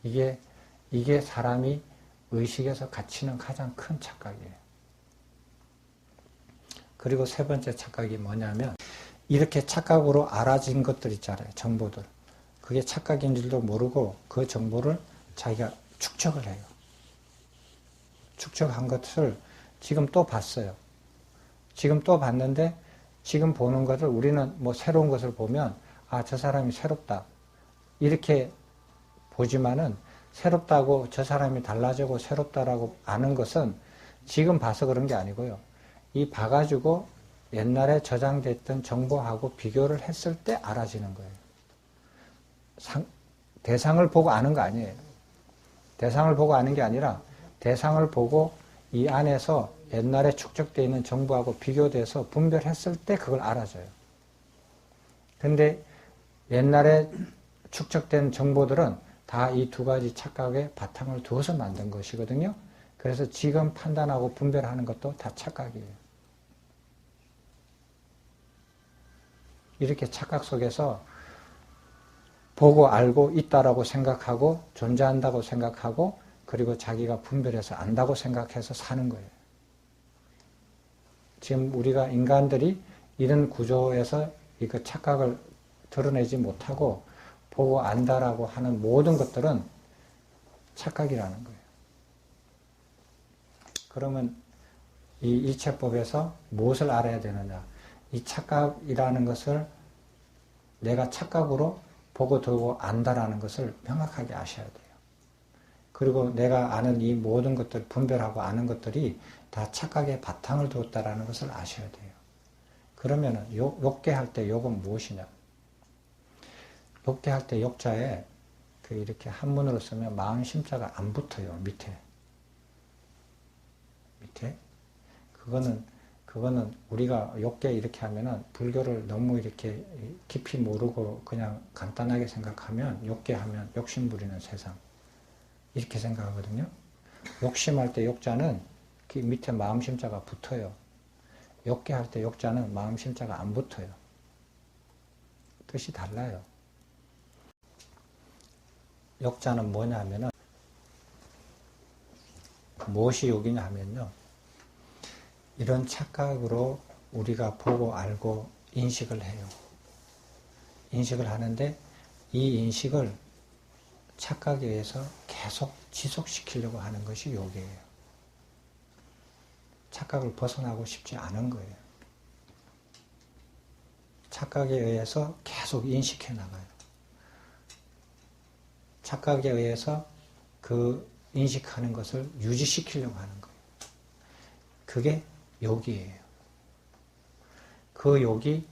이게 사람이 의식에서 갇히는 가장 큰 착각이에요. 그리고 세 번째 착각이 뭐냐면 이렇게 착각으로 알아진 것들 있잖아요. 정보들. 그게 착각인 줄도 모르고 그 정보를 자기가 축적을 해요. 축적한 것을 지금 또 봤어요. 지금 또 봤는데 지금 보는 것을 우리는 뭐 새로운 것을 보면 아, 저 사람이 새롭다. 이렇게 보지만은 새롭다고 저 사람이 달라지고 새롭다라고 아는 것은 지금 봐서 그런 게 아니고요. 이 봐가지고 옛날에 저장됐던 정보하고 비교를 했을 때 알아지는 거예요. 대상을 보고 아는 거 아니에요. 대상을 보고 아는 게 아니라 대상을 보고 이 안에서 옛날에 축적되어 있는 정보하고 비교돼서 분별했을 때 그걸 알아줘요. 근데 옛날에 축적된 정보들은 다 이 2가지 착각의 바탕을 두어서 만든 것이거든요. 그래서 지금 판단하고 분별하는 것도 다 착각이에요. 이렇게 착각 속에서 보고 알고 있다라고 생각하고 존재한다고 생각하고 그리고 자기가 분별해서 안다고 생각해서 사는 거예요. 지금 우리가 인간들이 이런 구조에서 이거 착각을 드러내지 못하고 보고 안다라고 하는 모든 것들은 착각이라는 거예요. 그러면 이 일체법에서 무엇을 알아야 되느냐? 이 착각이라는 것을 내가 착각으로 보고 들고 안다라는 것을 명확하게 아셔야 돼요. 그리고 내가 아는 이 모든 것들, 분별하고 아는 것들이 다 착각의 바탕을 두었다라는 것을 아셔야 돼요. 그러면은 욕계할 때 욕은 무엇이냐? 욕계할 때 욕자에 그 이렇게 한문으로 쓰면 마음 심자가 안 붙어요. 밑에. 그거는 우리가 욕계 이렇게 하면은 불교를 너무 이렇게 깊이 모르고 그냥 간단하게 생각하면 욕계 하면 욕심 부리는 세상. 이렇게 생각하거든요. 욕심할 때 욕자는 그 밑에 마음 심자가 붙어요. 욕계 할 때 욕자는 마음 심자가 안 붙어요. 뜻이 달라요. 욕자는 뭐냐 하면은 무엇이 욕이냐 하면요. 이런 착각으로 우리가 보고 알고 인식을 해요. 인식을 하는데 이 인식을 착각에 의해서 계속 지속시키려고 하는 것이 욕이에요. 착각을 벗어나고 싶지 않은 거예요. 착각에 의해서 계속 인식해 나가요. 착각에 의해서 그 인식하는 것을 유지시키려고 하는 거예요. 그게 욕이에요. 그 욕으로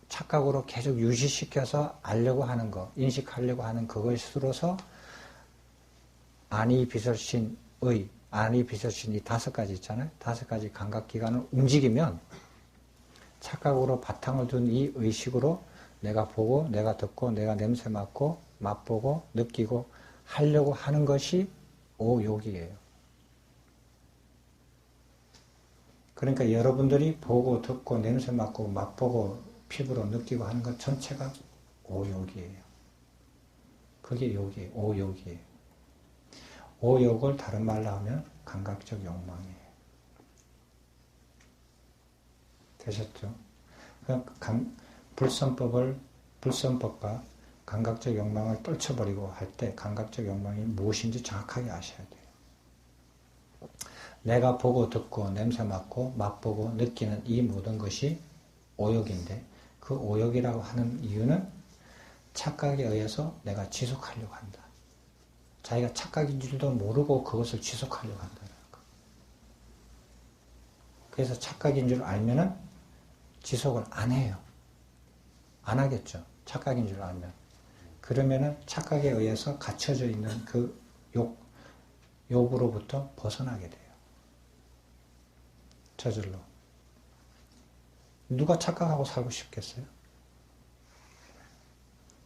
착각으로 계속 유지시켜서 알려고 하는 거, 인식하려고 하는 그것으로서 아니, 비설신의, 아니, 비설신 이 5가지 있잖아요. 5가지 감각기관을 움직이면 착각으로 바탕을 둔 이 의식으로 내가 보고, 내가 듣고, 내가 냄새 맡고, 맛보고, 느끼고 하려고 하는 것이 오욕이에요. 그러니까 여러분들이 보고, 듣고, 냄새 맡고, 맛보고, 피부로 느끼고 하는 것 전체가 오욕이에요. 그게 욕이에요. 오욕이에요. 오욕을 다른 말로 하면 감각적 욕망이에요. 되셨죠? 불선법과 감각적 욕망을 떨쳐버리고 할 때 감각적 욕망이 무엇인지 정확하게 아셔야 돼요. 내가 보고 듣고 냄새 맡고 맛보고 느끼는 이 모든 것이 오욕인데 그 오욕이라고 하는 이유는 착각에 의해서 내가 지속하려고 한다. 자기가 착각인 줄도 모르고 그것을 지속하려고 한다는 거. 그래서 착각인 줄 알면은 지속을 안 해요. 안 하겠죠. 착각인 줄 알면. 그러면은 착각에 의해서 갇혀져 있는 그 욕으로부터 벗어나게 돼요. 저절로. 누가 착각하고 살고 싶겠어요?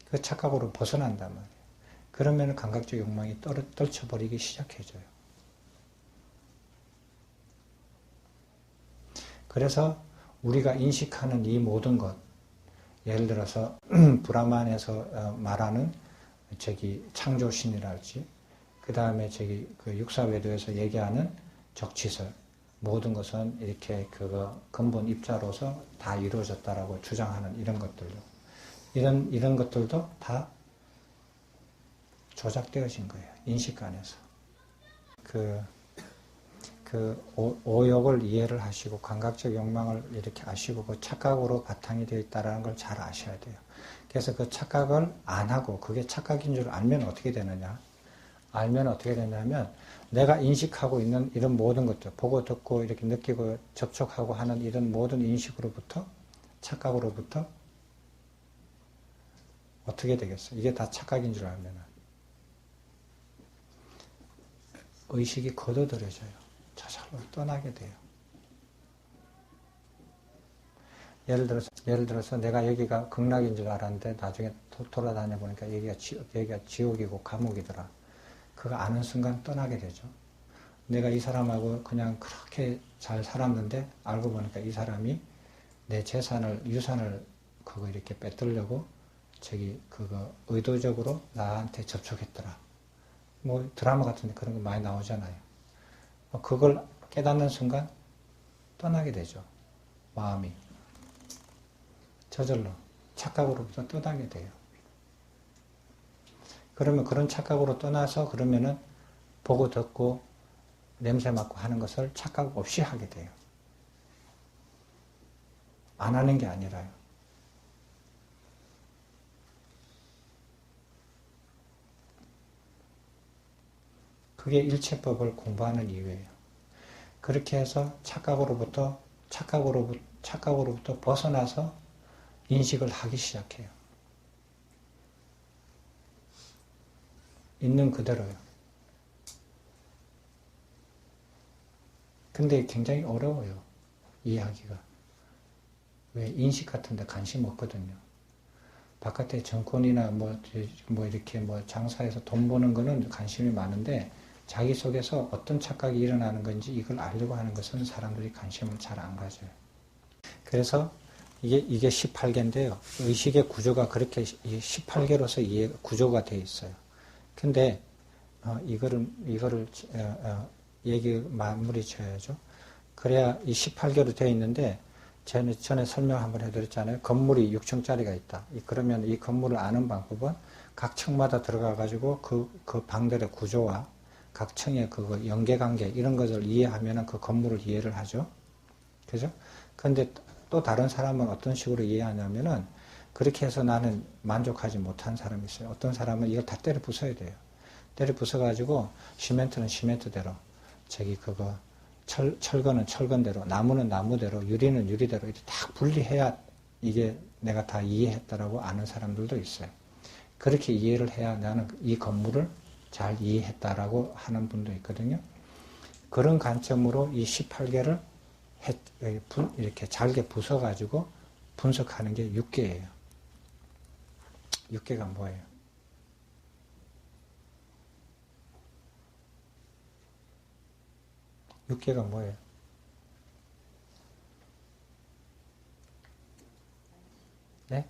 그 착각으로 벗어난단 말이에요. 그러면 감각적 욕망이 떨쳐버리기 시작해져요. 그래서 우리가 인식하는 이 모든 것, 예를 들어서 브라만에서 말하는 창조신이랄지, 그 다음에 그 육사외도에서 얘기하는 적치설, 모든 것은 이렇게 근본 입자로서 다 이루어졌다라고 주장하는 이런 것들도, 이런 것들도 다 조작되어진 거예요. 인식관에서. 오욕을 이해를 하시고 감각적 욕망을 이렇게 아시고 그 착각으로 바탕이 되어 있다는 걸 잘 아셔야 돼요. 그래서 그 착각을 안 하고 그게 착각인 줄 알면 어떻게 되느냐? 알면 어떻게 되냐면 내가 인식하고 있는 이런 모든 것들, 보고 듣고 이렇게 느끼고 접촉하고 하는 이런 모든 인식으로부터 착각으로부터 어떻게 되겠어? 이게 다 착각인 줄 알면은 의식이 걷어들여져요. 저절로 떠나게 돼요. 예를 들어서 내가 여기가 극락인 줄 알았는데 나중에 돌아다녀 보니까 여기가 지옥이고 감옥이더라. 그거 아는 순간 떠나게 되죠. 내가 이 사람하고 그냥 그렇게 잘 살았는데 알고 보니까 이 사람이 내 유산을 그거 이렇게 뺏으려고 그거 의도적으로 나한테 접촉했더라. 뭐 드라마 같은데 그런 거 많이 나오잖아요. 그걸 깨닫는 순간 떠나게 되죠. 마음이. 저절로 착각으로부터 떠나게 돼요. 그러면 그런 착각으로 떠나서 그러면은 보고 듣고 냄새 맡고 하는 것을 착각 없이 하게 돼요. 안 하는 게 아니라요. 그게 일체법을 공부하는 이유예요. 그렇게 해서 착각으로부터 벗어나서 인식을 하기 시작해요. 있는 그대로요. 근데 굉장히 어려워요. 이해하기가. 왜? 인식 같은 데 관심 없거든요. 바깥에 정권이나 뭐 이렇게 뭐 장사해서 돈 버는 거는 관심이 많은데 자기 속에서 어떤 착각이 일어나는 건지 이걸 알려고 하는 것은 사람들이 관심을 잘 안 가져요. 그래서 이게 18개인데요. 의식의 구조가 그렇게 18개로서 구조가 되어 있어요. 근데 이거를 얘기 마무리 지어야죠. 그래야 이 18개로 되어 있는데 전에 설명 한번 해드렸잖아요. 건물이 6층짜리가 있다. 그러면 이 건물을 아는 방법은 각 층마다 들어가가지고 그 방들의 구조와 각 층의 그거 연계관계 이런 것을 이해하면 그 건물을 이해를 하죠. 그죠? 근데 또 다른 사람은 어떤 식으로 이해하냐면은 그렇게 해서 나는 만족하지 못한 사람이 있어요. 어떤 사람은 이걸 다 때려 부숴야 돼요. 때려 부숴가지고 시멘트는 시멘트대로 철근은 철근대로, 나무는 나무대로, 유리는 유리대로 이렇게 딱 분리해야 이게 내가 다 이해했다라고 아는 사람들도 있어요. 그렇게 이해를 해야 나는 이 건물을 잘 이해했다라고 하는 분도 있거든요. 그런 관점으로 이 18개를 이렇게 잘게 부숴가지고 분석하는 게 6개예요. 6개가 뭐예요? 육개가 뭐예요? 네?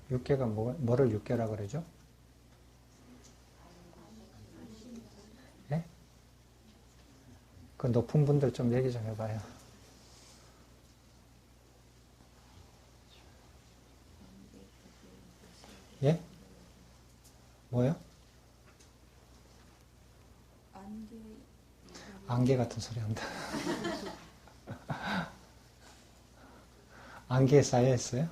육개가 뭐를 육개라 그러죠? 네? 그 높은 분들 좀 얘기 좀 해봐요. 예? 뭐요? 안개 같은 소리 한다. 안개에 쌓여 있어요?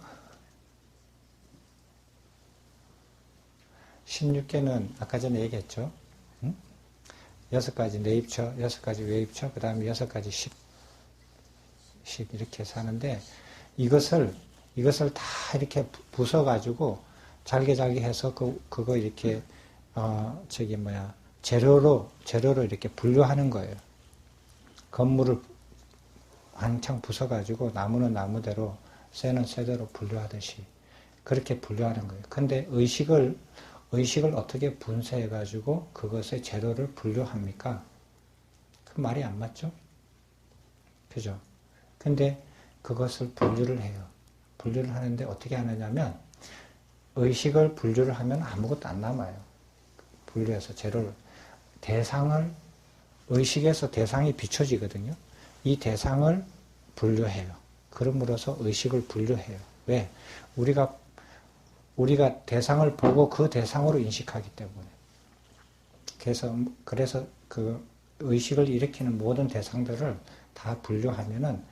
16개는 아까 전에 얘기했죠. 6가지 내입처, 6가지 외입처, 그 다음에 6가지 10 이렇게 해서 하는데 이것을 다 이렇게 부숴가지고 잘게 해서 그거 이렇게 재료로 이렇게 분류하는 거예요. 건물을 한창 부숴가지고 나무는 나무대로 쇠는 쇠대로 분류하듯이 그렇게 분류하는 거예요. 근데 의식을 어떻게 분쇄해가지고 그것의 재료를 분류합니까? 그 말이 안 맞죠? 그죠? 근데 그것을 분류를 해요. 분류를 하는데 어떻게 하느냐면 의식을 분류를 하면 아무것도 안 남아요. 분류해서 재료를 의식에서 대상이 비춰지거든요. 이 대상을 분류해요. 그럼으로써 의식을 분류해요. 왜? 우리가 대상을 보고 그 대상으로 인식하기 때문에. 그래서 그 의식을 일으키는 모든 대상들을 다 분류하면은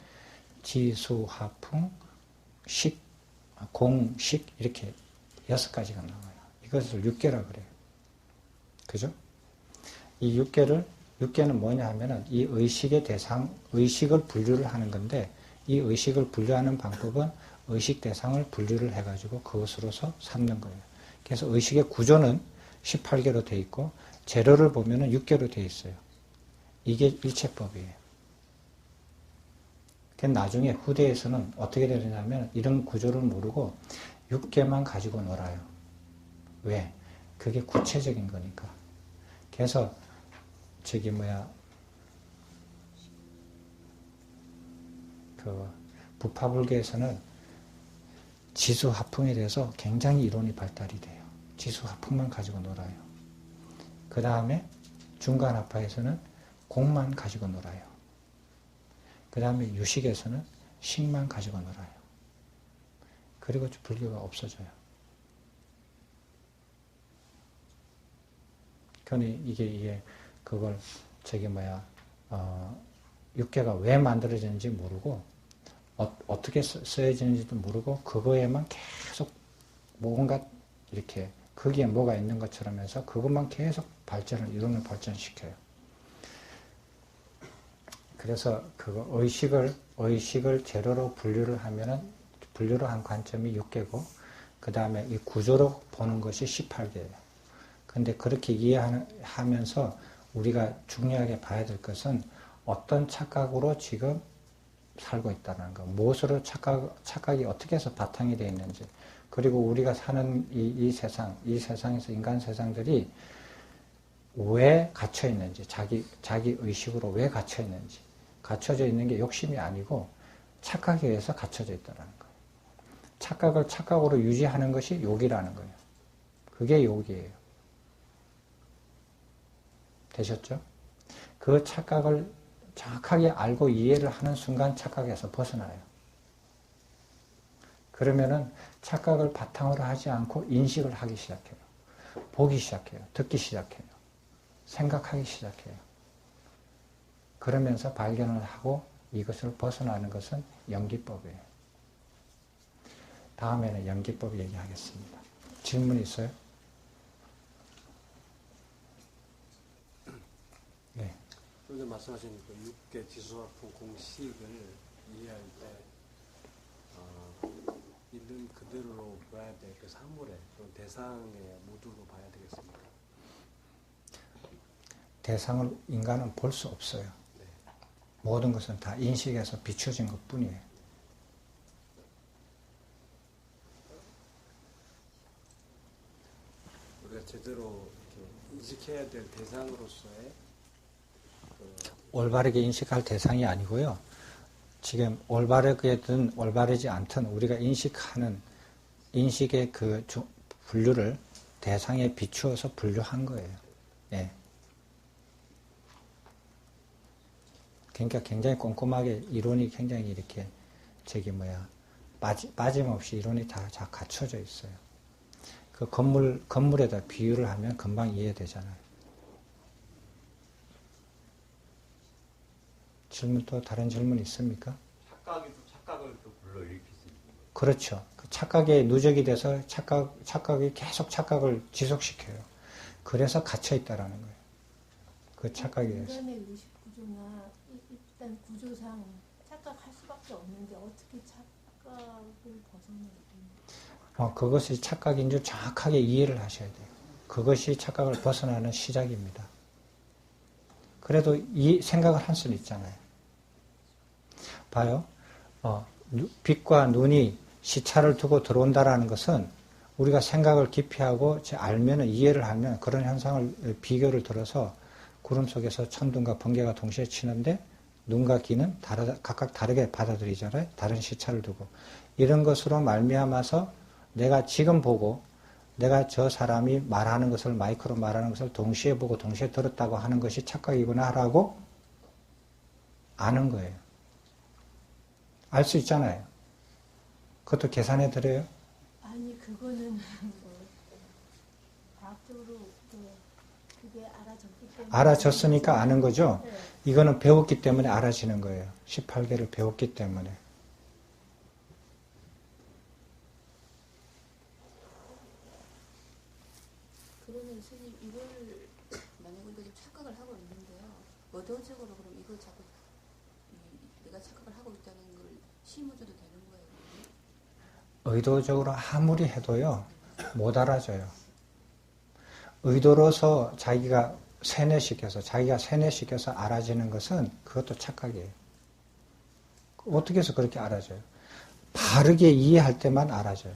지수, 화풍, 식, 공, 식 이렇게 6가지가 나와요. 이것을 6개라 그래요. 그죠? 이 6개는 뭐냐 하면은 이 의식을 분류를 하는 건데 이 의식을 분류하는 방법은 의식 대상을 분류를 해가지고 그것으로서 삼는 거예요. 그래서 의식의 구조는 18개로 되어 있고 재료를 보면은 6개로 되어 있어요. 이게 일체법이에요. 나중에 후대에서는 어떻게 되느냐면 이런 구조를 모르고 6개만 가지고 놀아요. 왜? 그게 구체적인 거니까. 그래서 부파불교에서는 지수화풍에 대해서 굉장히 이론이 발달이 돼요. 지수화풍만 가지고 놀아요. 그 다음에 중간화파에서는 공만 가지고 놀아요. 그 다음에 유식에서는 식만 가지고 놀아요. 그리고 불교가 없어져요. 그러니 이게 그걸 육개가 왜 만들어지는지 모르고 어떻게 쓰여지는지도 모르고 그거에만 계속 뭔가 이렇게 거기에 뭐가 있는 것처럼 해서 그것만 계속 이론을 발전시켜요. 그래서 그거 의식을 재료로 분류를 한 관점이 6개고, 그 다음에 이 구조로 보는 것이 18개예요. 근데 그렇게 이해하면서 우리가 중요하게 봐야 될 것은 어떤 착각으로 지금 살고 있다는 거, 무엇으로 착각이 어떻게 해서 바탕이 되어 있는지, 그리고 우리가 사는 이 세상에서 인간 세상들이 왜 갇혀 있는지, 자기 의식으로 왜 갇혀 있는지, 갇혀져 있는 게 욕심이 아니고 착각에 의해서 갇혀져 있다는 거예요. 착각을 착각으로 유지하는 것이 욕이라는 거예요. 그게 욕이에요. 되셨죠? 그 착각을 정확하게 알고 이해를 하는 순간 착각에서 벗어나요. 그러면은 착각을 바탕으로 하지 않고 인식을 하기 시작해요. 보기 시작해요. 듣기 시작해요. 생각하기 시작해요. 그러면서 발견을 하고 이것을 벗어나는 것은 연기법이에요. 다음에는 연기법 얘기하겠습니다. 질문 있어요? 네. 좀 전에 말씀하신 그 6개 지수화풍 공식을 이해할 때 있는 그대로 봐야 될 그 사물의 대상의 모두로 봐야 되겠습니다. 대상을 인간은 볼 수 없어요. 네. 모든 것은 다 인식에서 비춰진 것 뿐이에요. 우리가 제대로 이렇게 인식해야 될 대상으로서의 올바르게 인식할 대상이 아니고요. 지금 올바르게든 올바르지 않든 우리가 인식하는 인식의 그 분류를 대상에 비추어서 분류한 거예요. 예. 그러니까 굉장히 꼼꼼하게 이론이 굉장히 이렇게 빠짐없이 이론이 다 갖춰져 있어요. 그 건물에다 비유를 하면 금방 이해되잖아요. 다른 질문 있습니까? 착각이 또 착각을 또 불러일으킬 수 있는 거예요. 그렇죠. 그 착각에 누적이 돼서 착각이 계속 착각을 지속시켜요. 그래서 갇혀있다라는 거예요. 그 착각에 의해서. 인간의 의식 구조나 일단 구조상 착각할 수밖에 없는데 어떻게 착각을 벗어나요? 그것이 착각인 줄 정확하게 이해를 하셔야 돼요. 그것이 착각을 벗어나는 시작입니다. 그래도 이 생각을 할 수는 있잖아요. 봐요. 빛과 눈이 시차를 두고 들어온다라는 것은 우리가 생각을 깊이 하고 이해를 하면 그런 현상을 비교를 들어서 구름 속에서 천둥과 번개가 동시에 치는데 눈과 귀는 각각 다르게 받아들이잖아요. 다른 시차를 두고. 이런 것으로 말미암아서 내가 지금 보고 내가 저 사람이 말하는 것을 마이크로 말하는 것을 동시에 보고 동시에 들었다고 하는 것이 착각이구나 하라고 아는 거예요. 알 수 있잖아요. 그것도 계산해 드려요? 아니 그거는 과학적으로 그게 알아졌기 때문에 알아졌으니까 아는 거죠? 네. 이거는 배웠기 때문에 알아지는 거예요. 18개를 배웠기 때문에. 그러면 선생님 이걸 만약 우리가 좀 착각을 하고 있는데요. 의도적으로 그럼 이걸 자꾸 내가 착각을 하고 있다는 걸 심어줘도 되는 거예요? 의도적으로 아무리 해도요, 못 알아져요. 의도로서 자기가 세뇌시켜서 알아지는 것은 그것도 착각이에요. 어떻게 해서 그렇게 알아져요? 바르게 이해할 때만 알아져요.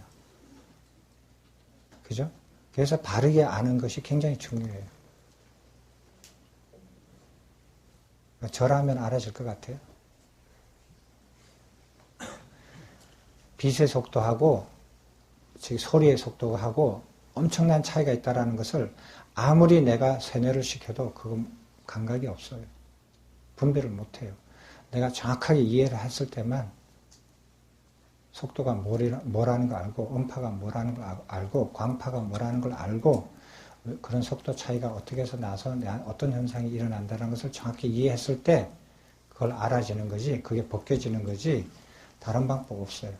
그죠? 그래서 바르게 아는 것이 굉장히 중요해요. 저라면 알아질 것 같아요. 빛의 속도하고 소리의 속도하고 엄청난 차이가 있다는 것을 아무리 내가 세뇌를 시켜도 그건 감각이 없어요. 분별을 못해요. 내가 정확하게 이해를 했을 때만 속도가 뭐라는 걸 알고 음파가 뭐라는 걸 알고 광파가 뭐라는 걸 알고 그런 속도 차이가 어떻게 해서 나서 어떤 현상이 일어난다는 것을 정확히 이해했을 때 그걸 알아지는 거지, 그게 벗겨지는 거지 다른 방법 없어요.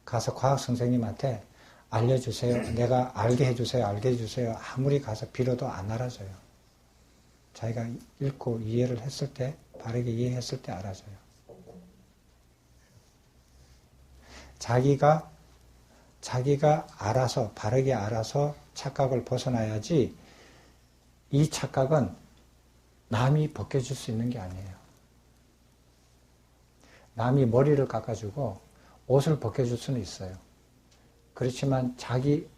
가서 과학 선생님한테 알려주세요. 내가 알게 해주세요. 알게 해주세요. 아무리 가서 빌어도 안 알아줘요. 자기가 읽고 이해를 했을 때, 바르게 이해했을 때 알아줘요. 자기가 알아서, 바르게 알아서 착각을 벗어나야지, 이 착각은 남이 벗겨줄 수 있는 게 아니에요. 남이 머리를 깎아주고 옷을 벗겨줄 수는 있어요. 그렇지만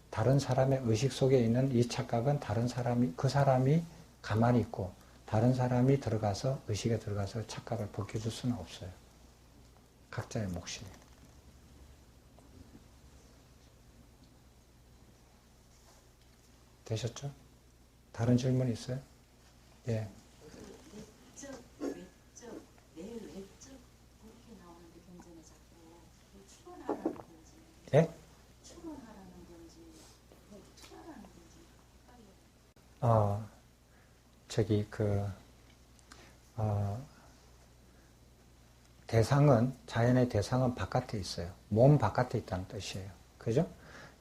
다른 사람의 의식 속에 있는 이 착각은 그 사람이 가만히 있고 다른 사람이 의식에 들어가서 착각을 벗겨줄 수는 없어요. 각자의 몫이에요. 되셨죠? 다른 질문 있어요? 예. 내적, 외적, 내외적 그렇게 나오는데 경전에 자꾸 추론하라는 건지 예? 추론하라는 건지 추론하라는 건지 자연의 대상은 바깥에 있어요. 몸 바깥에 있다는 뜻이에요. 그죠?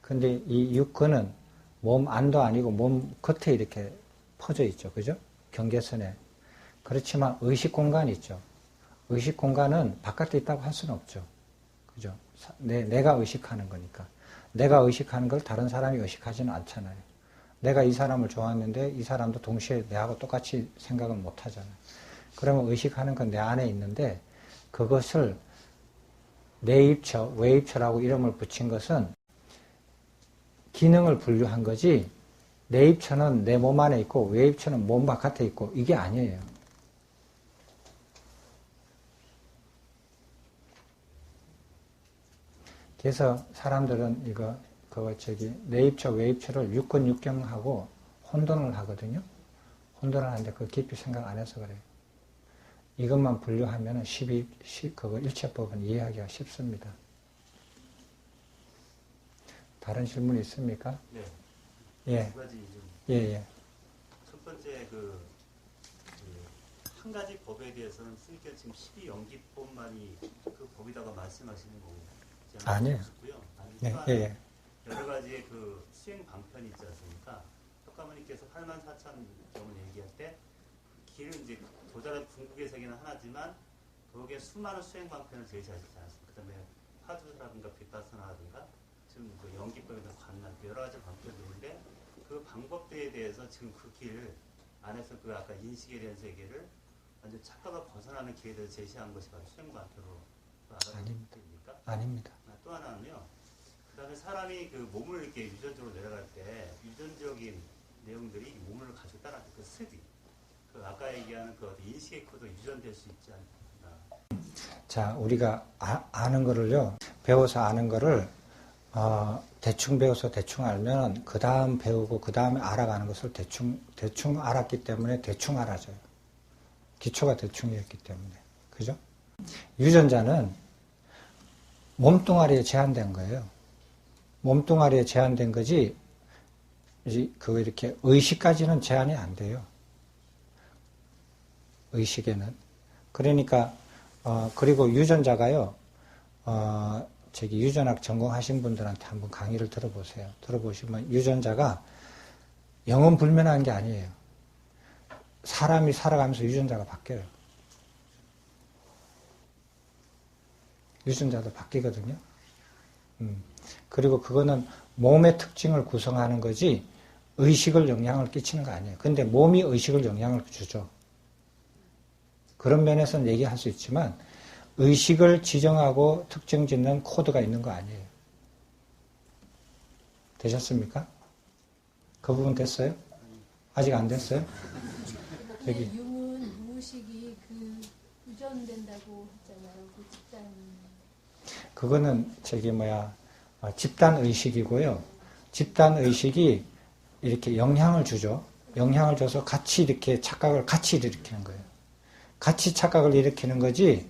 근데 이 육근은 몸 안도 아니고 몸 겉에 이렇게 퍼져 있죠. 그죠? 경계선에. 그렇지만 의식 공간이 있죠. 의식 공간은 바깥에 있다고 할 수는 없죠. 그죠? 내가 의식하는 거니까. 내가 의식하는 걸 다른 사람이 의식하지는 않잖아요. 내가 이 사람을 좋아하는데 이 사람도 동시에 내하고 똑같이 생각을 못 하잖아요. 그러면 의식하는 건 내 안에 있는데 그것을 내입처, 외입처라고 이름을 붙인 것은 기능을 분류한 거지 내입처는 내 몸 안에 있고 외입처는 몸 바깥에 있고 이게 아니에요. 그래서 사람들은 내입처, 외입처를 육근, 육경하고 혼돈을 하거든요. 혼돈을 하는데 그거 깊이 생각 안 해서 그래요. 이것만 분류하면 그거 일체법은 이해하기가 쉽습니다. 다른 질문 있습니까? 네. 예. 두 가지 좀. 예. 첫 번째 한 가지 법에 대해서는 스님께서 지금 12연기법만이 그 법에다가 말씀하시는 거지 아니에요. 않으셨고요. 네, 또 예. 여러 가지의 그 수행 방편이 있지 않습니까? 석가모니께서 84,000점을 얘기할 때 길은 이제 도자는 궁극의 세계는 하나지만 거기에 수많은 수행 방편을 제시하시지 않습니까? 그 다음에 화두라든가 빗바사나라든가 지금 그 연기법이나 관난 여러 가지 방편들인데 그 방법들에 대해서 지금 그 길 안에서 그 아까 인식에 대한 세계를 완전 착각을 벗어나는 기회를 제시한 것이 바로 수행 방편으로 아닙니다. 알아봅니까? 아닙니다. 또 하나는요. 그 다음에 사람이 그 몸을 이렇게 유전적으로 내려갈 때 유전적인 내용들이 몸을 가지고 따라갈 때 그 습이 그 아까 얘기하는 그 인식의 코드 유전될 수 있지 않나. 자, 우리가 아는 거를요, 배워서 아는 거를 대충 배워서 대충 알면 그 다음 배우고 그 다음에 알아가는 것을 대충 알았기 때문에 대충 알아져요. 기초가 대충이었기 때문에. 그죠? 유전자는 몸뚱아리에 제한된 거예요. 몸뚱아리에 제한된 거지, 그거 이렇게 의식까지는 제한이 안 돼요. 의식에는. 그러니까, 그리고 유전자가요, 유전학 전공하신 분들한테 한번 강의를 들어보세요. 들어보시면 유전자가 영원 불면한 게 아니에요. 사람이 살아가면서 유전자가 바뀌어요. 유전자도 바뀌거든요. 그리고 그거는 몸의 특징을 구성하는 거지 의식을 영향을 끼치는 거 아니에요. 근데 몸이 의식을 영향을 주죠. 그런 면에서는 얘기할 수 있지만 의식을 지정하고 특징 짓는 코드가 있는 거 아니에요. 되셨습니까? 그 부분 됐어요? 아직 안 됐어요? 근데 융은 무의식이 유전된다고 했잖아요. 그 집단. 그거는 집단 의식이고요. 집단 의식이 이렇게 영향을 주죠. 영향을 줘서 같이 이렇게 착각을 같이 일으키는 거예요. 같이 착각을 일으키는 거지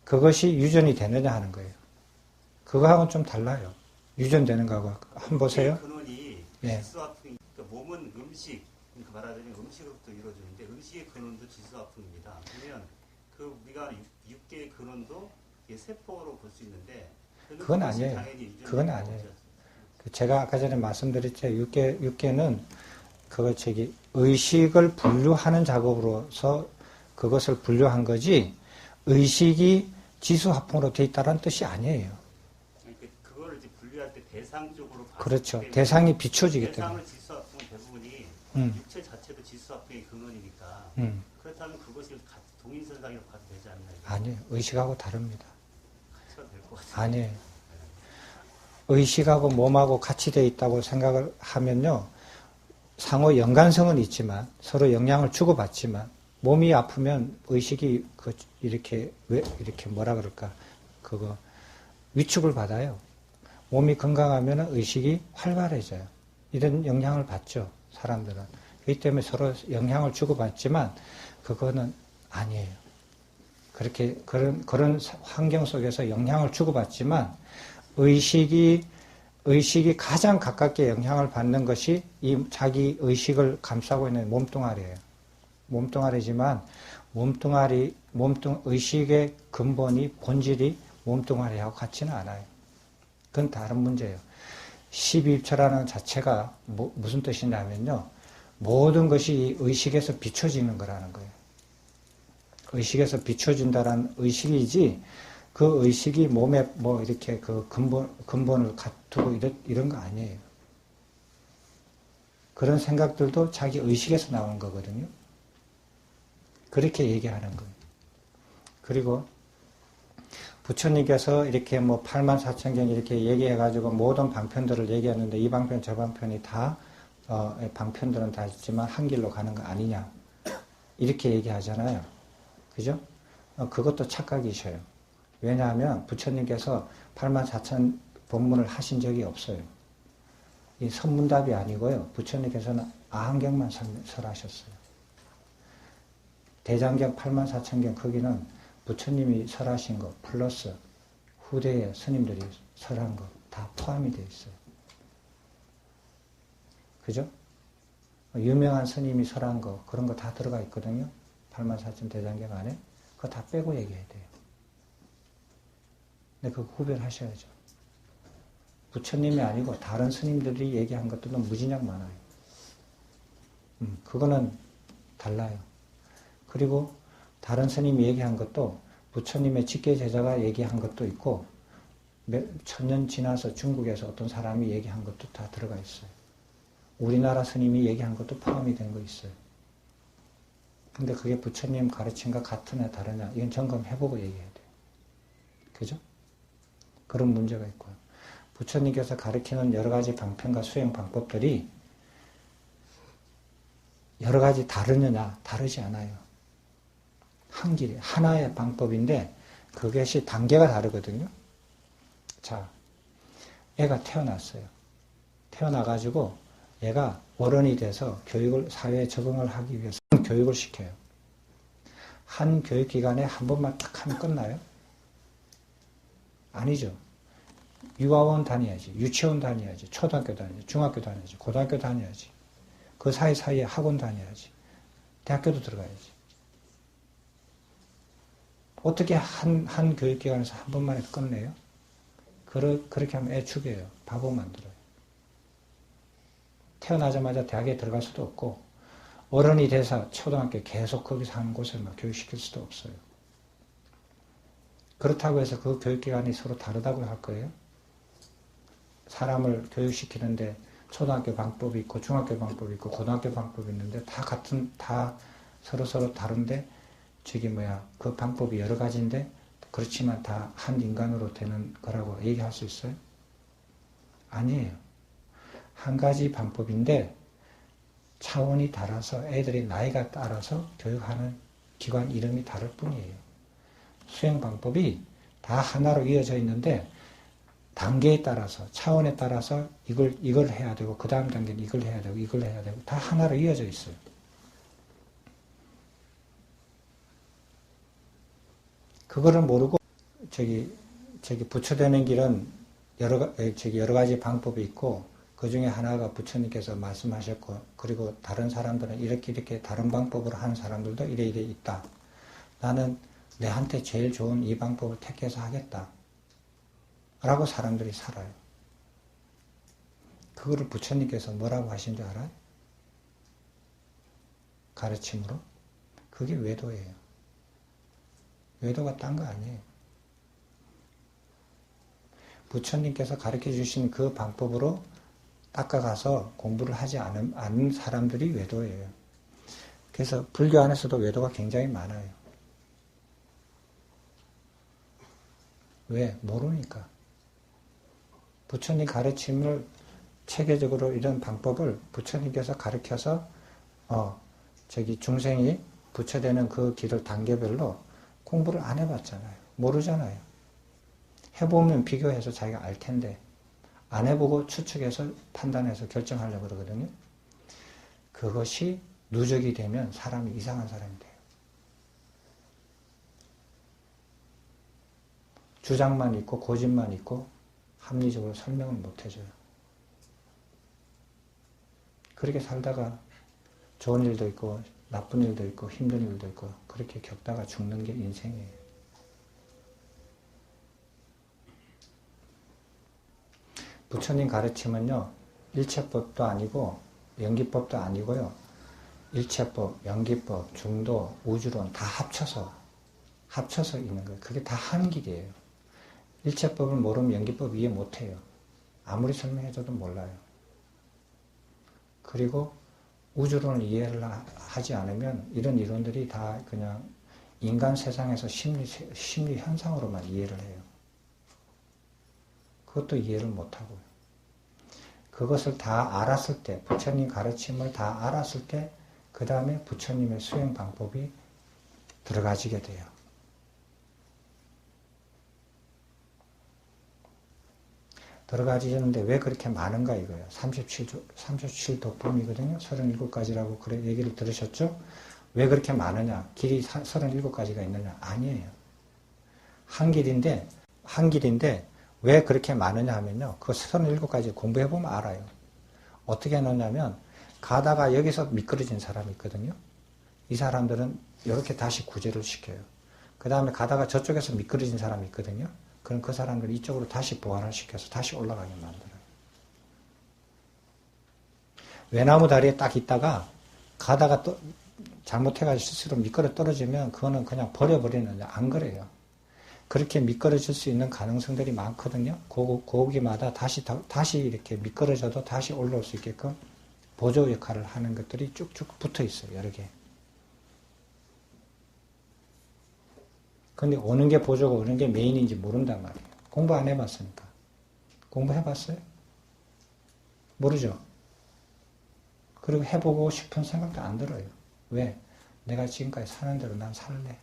그것이 유전이 되느냐 하는 거예요. 그거하고는 좀 달라요. 유전되는 거하고. 한번 보세요. 근원이 예. 지수화풍, 그러니까 몸은 음식, 그러니까 말하자면 음식으로부터 이루어지는데 음식의 근원도 지수화풍입니다. 그러면 그 우리가 6개의 근원도 세포로 볼 수 있는데 그건 아니에요. 그건 아니에요. 제가 아까 전에 말씀드렸죠. 육계는 의식을 분류하는 작업으로서 그것을 분류한 거지, 의식이 지수화풍으로 되어 있다는 뜻이 아니에요. 그러니까 그거를 이제 분류할 때 대상 쪽으로 봤을 그렇죠. 때 대상이 비춰지기 때문에. 대상을 지수화풍은 대부분이 육체 자체도 지수화풍의 근원이니까 그렇다면 그것을 동인선상이라고 봐도 되지 않나요? 아니에요. 의식하고 다릅니다. 가치가 될 것 같아요. 아니에요. 의식하고 몸하고 같이 되어 있다고 생각을 하면요, 상호 연관성은 있지만 서로 영향을 주고받지만, 몸이 아프면 의식이 이렇게 뭐라 그럴까, 위축을 받아요. 몸이 건강하면 의식이 활발해져요. 이런 영향을 받죠, 사람들은. 그렇기 때문에 서로 영향을 주고받지만 그거는 아니에요. 그런 환경 속에서 영향을 주고받지만, 의식이 가장 가깝게 영향을 받는 것이 이 자기 의식을 감싸고 있는 몸뚱아리예요. 몸뚱아리지만 의식의 근본이, 본질이 몸뚱아리하고 같지는 않아요. 그건 다른 문제예요. 12입처라는 자체가 무슨 뜻이냐면요, 모든 것이 의식에서 비춰지는 거라는 거예요. 의식에서 비춰진다라는 의식이지, 그 의식이 몸에 이렇게 근본을 두고 이런 거 아니에요. 그런 생각들도 자기 의식에서 나온 거거든요. 그렇게 얘기하는 거예요. 그리고 부처님께서 이렇게 84,000경 이렇게 얘기해가지고 모든 방편들을 얘기하는데, 이 방편, 저 방편이 다, 방편들은 다 있지만 한 길로 가는 거 아니냐. 이렇게 얘기하잖아요. 그죠? 그것도 착각이셔요. 왜냐하면 부처님께서 84,000 법문을 하신 적이 없어요. 이 선문답이 아니고요. 부처님께서는 아한경만 설하셨어요. 대장경 84,000경 거기는 부처님이 설하신 거 플러스 후대의 스님들이 설한 거 다 포함이 되어 있어요. 그죠? 유명한 스님이 설한 거, 그런 거 다 들어가 있거든요. 84,000 대장경 안에. 그거 다 빼고 얘기해야 돼요. 근데 그거 구별하셔야죠. 부처님이 아니고 다른 스님들이 얘기한 것들도 무진장 많아요. 그거는 달라요. 그리고 다른 스님이 얘기한 것도 부처님의 직계 제자가 얘기한 것도 있고, 몇 천년 지나서 중국에서 어떤 사람이 얘기한 것도 다 들어가 있어요. 우리나라 스님이 얘기한 것도 포함이 된 거 있어요. 근데 그게 부처님 가르침과 같으냐 다르냐, 이건 점검해보고 얘기해야 돼요. 그죠? 그런 문제가 있고요. 부처님께서 가르치는 여러 가지 방편과 수행 방법들이 여러 가지 다르느냐? 다르지 않아요. 한 길이, 하나의 방법인데 그것이 단계가 다르거든요. 자, 애가 태어났어요. 태어나가지고 얘가 어른이 돼서 사회에 적응을 하기 위해서 교육을 시켜요. 한 교육기관에 한 번만 딱 하면 끝나요? 아니죠. 유아원 다녀야지, 유치원 다녀야지, 초등학교 다녀야지, 중학교 다녀야지, 고등학교 다녀야지, 그 사이사이에 학원 다녀야지, 대학교도 들어가야지. 어떻게 한 교육기관에서 한 번만에 끝내요? 그렇게 하면 애 죽여요. 바보 만들어요. 태어나자마자 대학에 들어갈 수도 없고, 어른이 돼서 초등학교 계속 거기서 하는 곳에 교육시킬 수도 없어요. 그렇다고 해서 그 교육기관이 서로 다르다고 할 거예요? 사람을 교육시키는데 초등학교 방법이 있고, 중학교 방법이 있고, 고등학교 방법이 있는데, 다 서로 다른데, 그 방법이 여러 가지인데, 그렇지만 다 한 인간으로 되는 거라고 얘기할 수 있어요? 아니에요. 한 가지 방법인데, 차원이 달아서 애들이 나이가 따라서 교육하는 기관 이름이 다를 뿐이에요. 수행 방법이 다 하나로 이어져 있는데, 단계에 따라서, 차원에 따라서 이걸 해야 되고, 그 다음 단계는 이걸 해야 되고, 이걸 해야 되고, 다 하나로 이어져 있어요. 그거를 모르고, 부처되는 길은 여러 가지 방법이 있고, 그 중에 하나가 부처님께서 말씀하셨고, 그리고 다른 사람들은 이렇게 다른 방법으로 하는 사람들도 이래 있다. 나는 내한테 제일 좋은 이 방법을 택해서 하겠다. 라고 사람들이 살아요. 그거를 부처님께서 뭐라고 하신 줄 알아요? 가르침으로? 그게 외도예요. 외도가 딴 거 아니에요. 부처님께서 가르쳐 주신 그 방법으로 닦아가서 공부를 하지 않은 사람들이 외도예요. 그래서 불교 안에서도 외도가 굉장히 많아요. 왜? 모르니까. 부처님 가르침을 체계적으로 이런 방법을 부처님께서 가르쳐서 중생이 부처되는 그 길을 단계별로 공부를 안 해봤잖아요. 모르잖아요. 해보면 비교해서 자기가 알 텐데 안 해보고 추측해서 판단해서 결정하려고 그러거든요. 그것이 누적이 되면 사람이 이상한 사람이 돼요. 주장만 있고 고집만 있고 합리적으로 설명을 못 해줘요. 그렇게 살다가 좋은 일도 있고 나쁜 일도 있고 힘든 일도 있고 그렇게 겪다가 죽는 게 인생이에요. 부처님 가르침은요, 일체법도 아니고 연기법도 아니고요, 일체법, 연기법, 중도, 우주론 다 합쳐서 있는 거예요. 그게 다 한 길이에요. 일체법을 모르면 연기법 이해 못해요. 아무리 설명해줘도 몰라요. 그리고 우주론을 이해를 하지 않으면 이런 이론들이 다 그냥 인간 세상에서 심리 현상으로만 이해를 해요. 그것도 이해를 못하고요. 그것을 다 알았을 때, 부처님 가르침을 다 알았을 때, 그 다음에 부처님의 수행 방법이 들어가지게 돼요. 들어가지는데 왜 그렇게 많은가 이거예요. 37도품이거든요. 37가지라고 그래 얘기를 들으셨죠? 왜 그렇게 많으냐? 길이 37가지가 있느냐? 아니에요. 한 길인데 왜 그렇게 많으냐 하면요. 그 37가지 공부해보면 알아요. 어떻게 하느냐면 가다가 여기서 미끄러진 사람이 있거든요. 이 사람들은 이렇게 다시 구제를 시켜요. 그 다음에 가다가 저쪽에서 미끄러진 사람이 있거든요. 그럼 그 사람들 이쪽으로 다시 보완을 시켜서 다시 올라가게 만들어요. 외나무 다리에 딱 있다가 가다가 또 잘못해가지고 스스로 미끄러 떨어지면 그거는 그냥 버려버리는데 안 그래요. 그렇게 미끄러질 수 있는 가능성들이 많거든요. 거기마다 다시 이렇게 미끄러져도 다시 올라올 수 있게끔 보조 역할을 하는 것들이 쭉쭉 붙어 있어요. 여러 개. 근데 오는 게 보조고 오는 게 메인인지 모른단 말이에요. 공부 안 해봤으니까. 공부해봤어요? 모르죠? 그리고 해보고 싶은 생각도 안 들어요. 왜? 내가 지금까지 사는 대로 난 살래.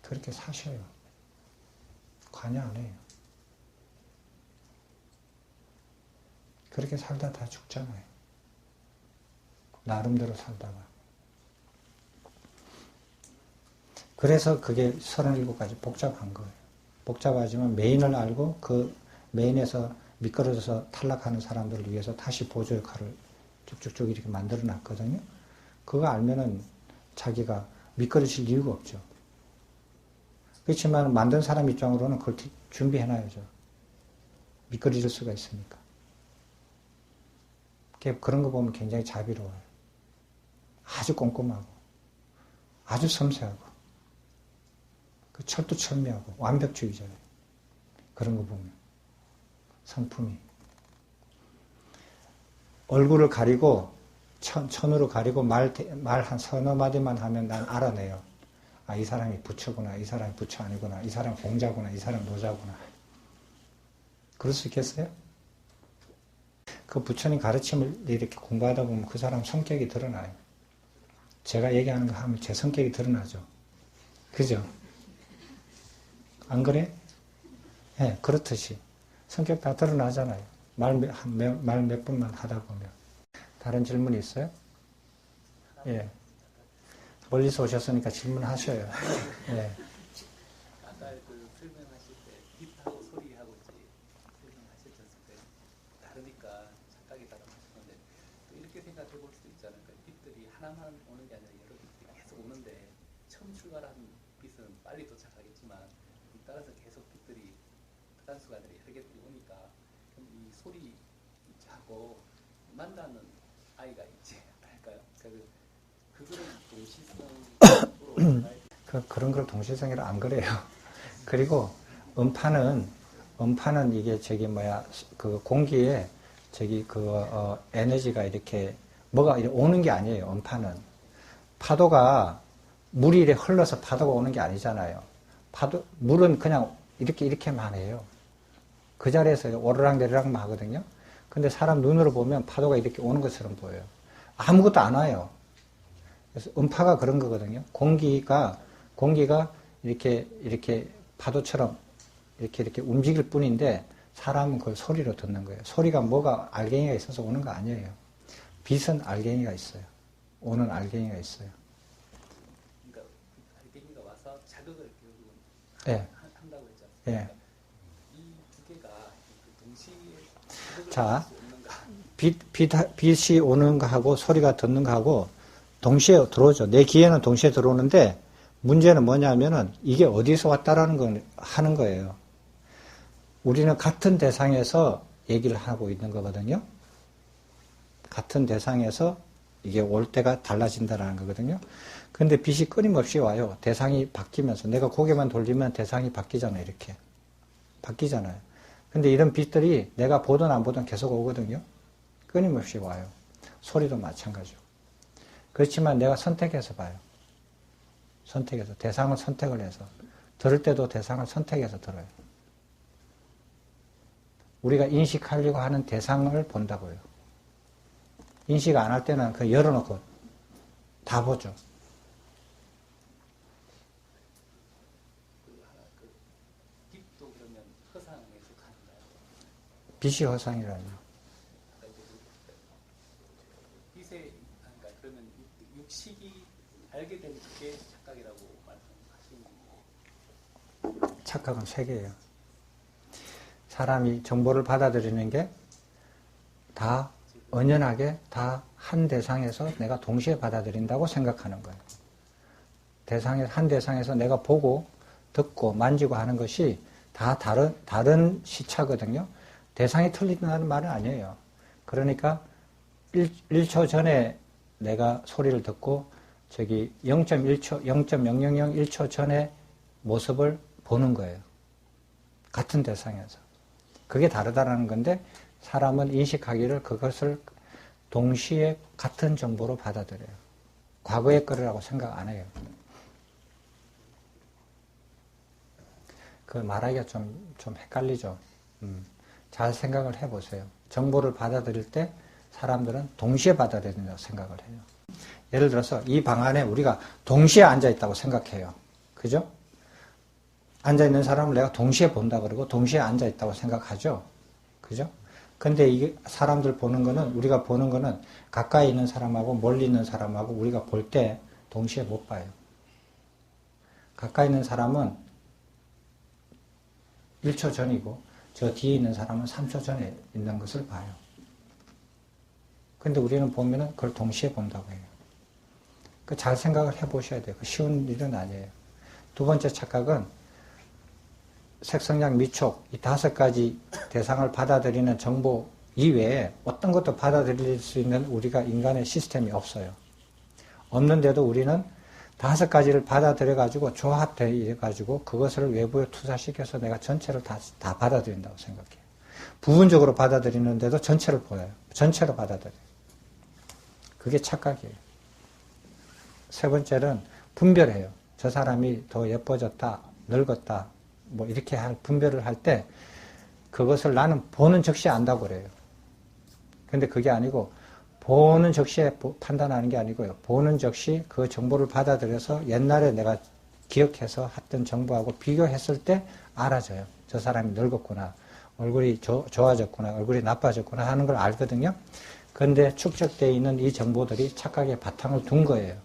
그렇게 사셔요. 관여 안 해요. 그렇게 살다 다 죽잖아요. 나름대로 살다가. 그래서 그게 37가지 복잡한 거예요. 복잡하지만 메인을 알고 그 메인에서 미끄러져서 탈락하는 사람들을 위해서 다시 보조 역할을 쭉쭉쭉 이렇게 만들어 놨거든요. 그거 알면은 자기가 미끄러질 이유가 없죠. 그렇지만 만든 사람 입장으로는 그걸 준비해놔야죠. 미끄러질 수가 있으니까. 그런 거 보면 굉장히 자비로워요. 아주 꼼꼼하고, 아주 섬세하고, 그 철두철미하고, 완벽주의자예요. 그런 거 보면. 성품이. 얼굴을 가리고, 천으로 가리고 말 한 서너 마디만 하면 난 알아내요. 아, 이 사람이 부처구나, 이 사람이 부처 아니구나, 이 사람 공자구나, 이 사람 노자구나. 그럴 수 있겠어요? 그 부처님 가르침을 이렇게 공부하다 보면 그 사람 성격이 드러나요. 제가 얘기하는 거 하면 제 성격이 드러나죠. 그죠? 안 그래? 예, 네, 그렇듯이. 성격 다 드러나잖아요. 말 몇 분만 하다 보면. 다른 질문이 있어요? 예. 멀리서 오셨으니까 질문하셔요. 예. 아까 그 설명하실 때 빛하고 소리하고 이제 설명하셨을 때 다르니까 착각이 다르다 하셨는데 또 이렇게 생각해 볼 수도 있잖아요. 그러니까 빛들이 하나만 오는 게 아니라 여러 빛들이 계속 오는데 처음 출발한 빛은 빨리 도착하겠지만 따라서 계속 빛들이 타겟이 오니까 그럼 이 소리하고 만나는 아이가 있지 않을까요? 그거는 동시성으로 그런 걸 동시성이라 안 그래요. 그리고 음파는 이게 그 공기에 에너지가 이렇게 뭐가 이렇게 오는 게 아니에요. 음파는 파도가 물이 이렇게 흘러서 파도가 오는 게 아니잖아요. 물은 그냥 이렇게만 해요. 그 자리에서 오르락내리락만 하거든요. 근데 사람 눈으로 보면 파도가 이렇게 오는 것처럼 보여요. 아무것도 안 와요. 그래서 음파가 그런 거거든요. 공기가 이렇게 파도처럼 이렇게 움직일 뿐인데 사람은 그걸 소리로 듣는 거예요. 소리가 뭐가 알갱이가 있어서 오는 거 아니에요. 빛은 알갱이가 있어요. 오는 알갱이가 있어요. 그러니까 알갱이가 와서 자극을 결국은 예. 한다고 했죠. 예. 이 두 개가 동시에 자극을 자, 할 수 없는가? 빛이 오는 거하고 소리가 듣는 거하고 동시에 들어오죠. 내 귀에는 동시에 들어오는데 문제는 뭐냐면은 이게 어디서 왔다라는 걸 하는 거예요. 우리는 같은 대상에서 얘기를 하고 있는 거거든요. 같은 대상에서 이게 올 때가 달라진다라는 거거든요. 근데 빛이 끊임없이 와요. 대상이 바뀌면서. 내가 고개만 돌리면 대상이 바뀌잖아요. 이렇게. 바뀌잖아요. 근데 이런 빛들이 내가 보든 안 보든 계속 오거든요. 끊임없이 와요. 소리도 마찬가지고. 그렇지만 내가 선택해서 봐요. 선택해서. 대상을 선택을 해서. 들을 때도 대상을 선택해서 들어요. 우리가 인식하려고 하는 대상을 본다고요. 인식 안 할 때는 그 열어놓고 다 보죠. 빛도 그러면 허상에 속하는가요? 빛이 허상이라뇨. 빛에 그러니까 그러면 육식이 알게 된 게 착각이라고 말씀하시는 거예요? 착각은 세 개예요. 사람이 정보를 받아들이는 게 다 언연하게 다 한 대상에서 내가 동시에 받아들인다고 생각하는 거예요. 한 대상에서 내가 보고 듣고 만지고 하는 것이 다 다른 시차거든요. 대상이 틀린다는 말은 아니에요. 그러니까 1초 전에 내가 소리를 듣고 0.1초, 0.0001초 전에 모습을 보는 거예요. 같은 대상에서. 그게 다르다라는 건데 사람은 인식하기를 그것을 동시에 같은 정보로 받아들여요. 과거의 거라고 생각 안 해요. 그 말하기가 좀 헷갈리죠. 잘 생각을 해보세요. 정보를 받아들일 때 사람들은 동시에 받아들인다고 생각을 해요. 예를 들어서 이 방 안에 우리가 동시에 앉아있다고 생각해요. 그죠? 앉아있는 사람을 내가 동시에 본다 그러고 동시에 앉아있다고 생각하죠. 그죠? 근데 이게 사람들 보는 거는, 우리가 보는 거는 가까이 있는 사람하고 멀리 있는 사람하고 우리가 볼 때 동시에 못 봐요. 가까이 있는 사람은 1초 전이고 저 뒤에 있는 사람은 3초 전에 있는 것을 봐요. 근데 우리는 보면은 그걸 동시에 본다고 해요. 잘 생각을 해 보셔야 돼요. 쉬운 일은 아니에요. 두 번째 착각은 색성량, 미촉, 이 5가지 대상을 받아들이는 정보 이외에 어떤 것도 받아들일 수 있는 우리가 인간의 시스템이 없어요. 없는데도 우리는 5가지를 받아들여가지고 조합돼가지고 그것을 외부에 투사시켜서 내가 전체를 다 받아들인다고 생각해요. 부분적으로 받아들이는데도 전체를 보여요. 전체로 받아들여요. 그게 착각이에요. 세 번째는 분별해요. 저 사람이 더 예뻐졌다, 늙었다, 뭐 이렇게 분별을 할 때 그것을 나는 보는 즉시 안다고 그래요. 근데 그게 아니고 보는 즉시에 판단하는 게 아니고요. 보는 즉시 그 정보를 받아들여서 옛날에 내가 기억해서 했던 정보하고 비교했을 때 알아져요. 저 사람이 늙었구나, 얼굴이 좋아졌구나, 얼굴이 나빠졌구나 하는 걸 알거든요. 그런데 축적되어 있는 이 정보들이 착각의 바탕을 둔 거예요.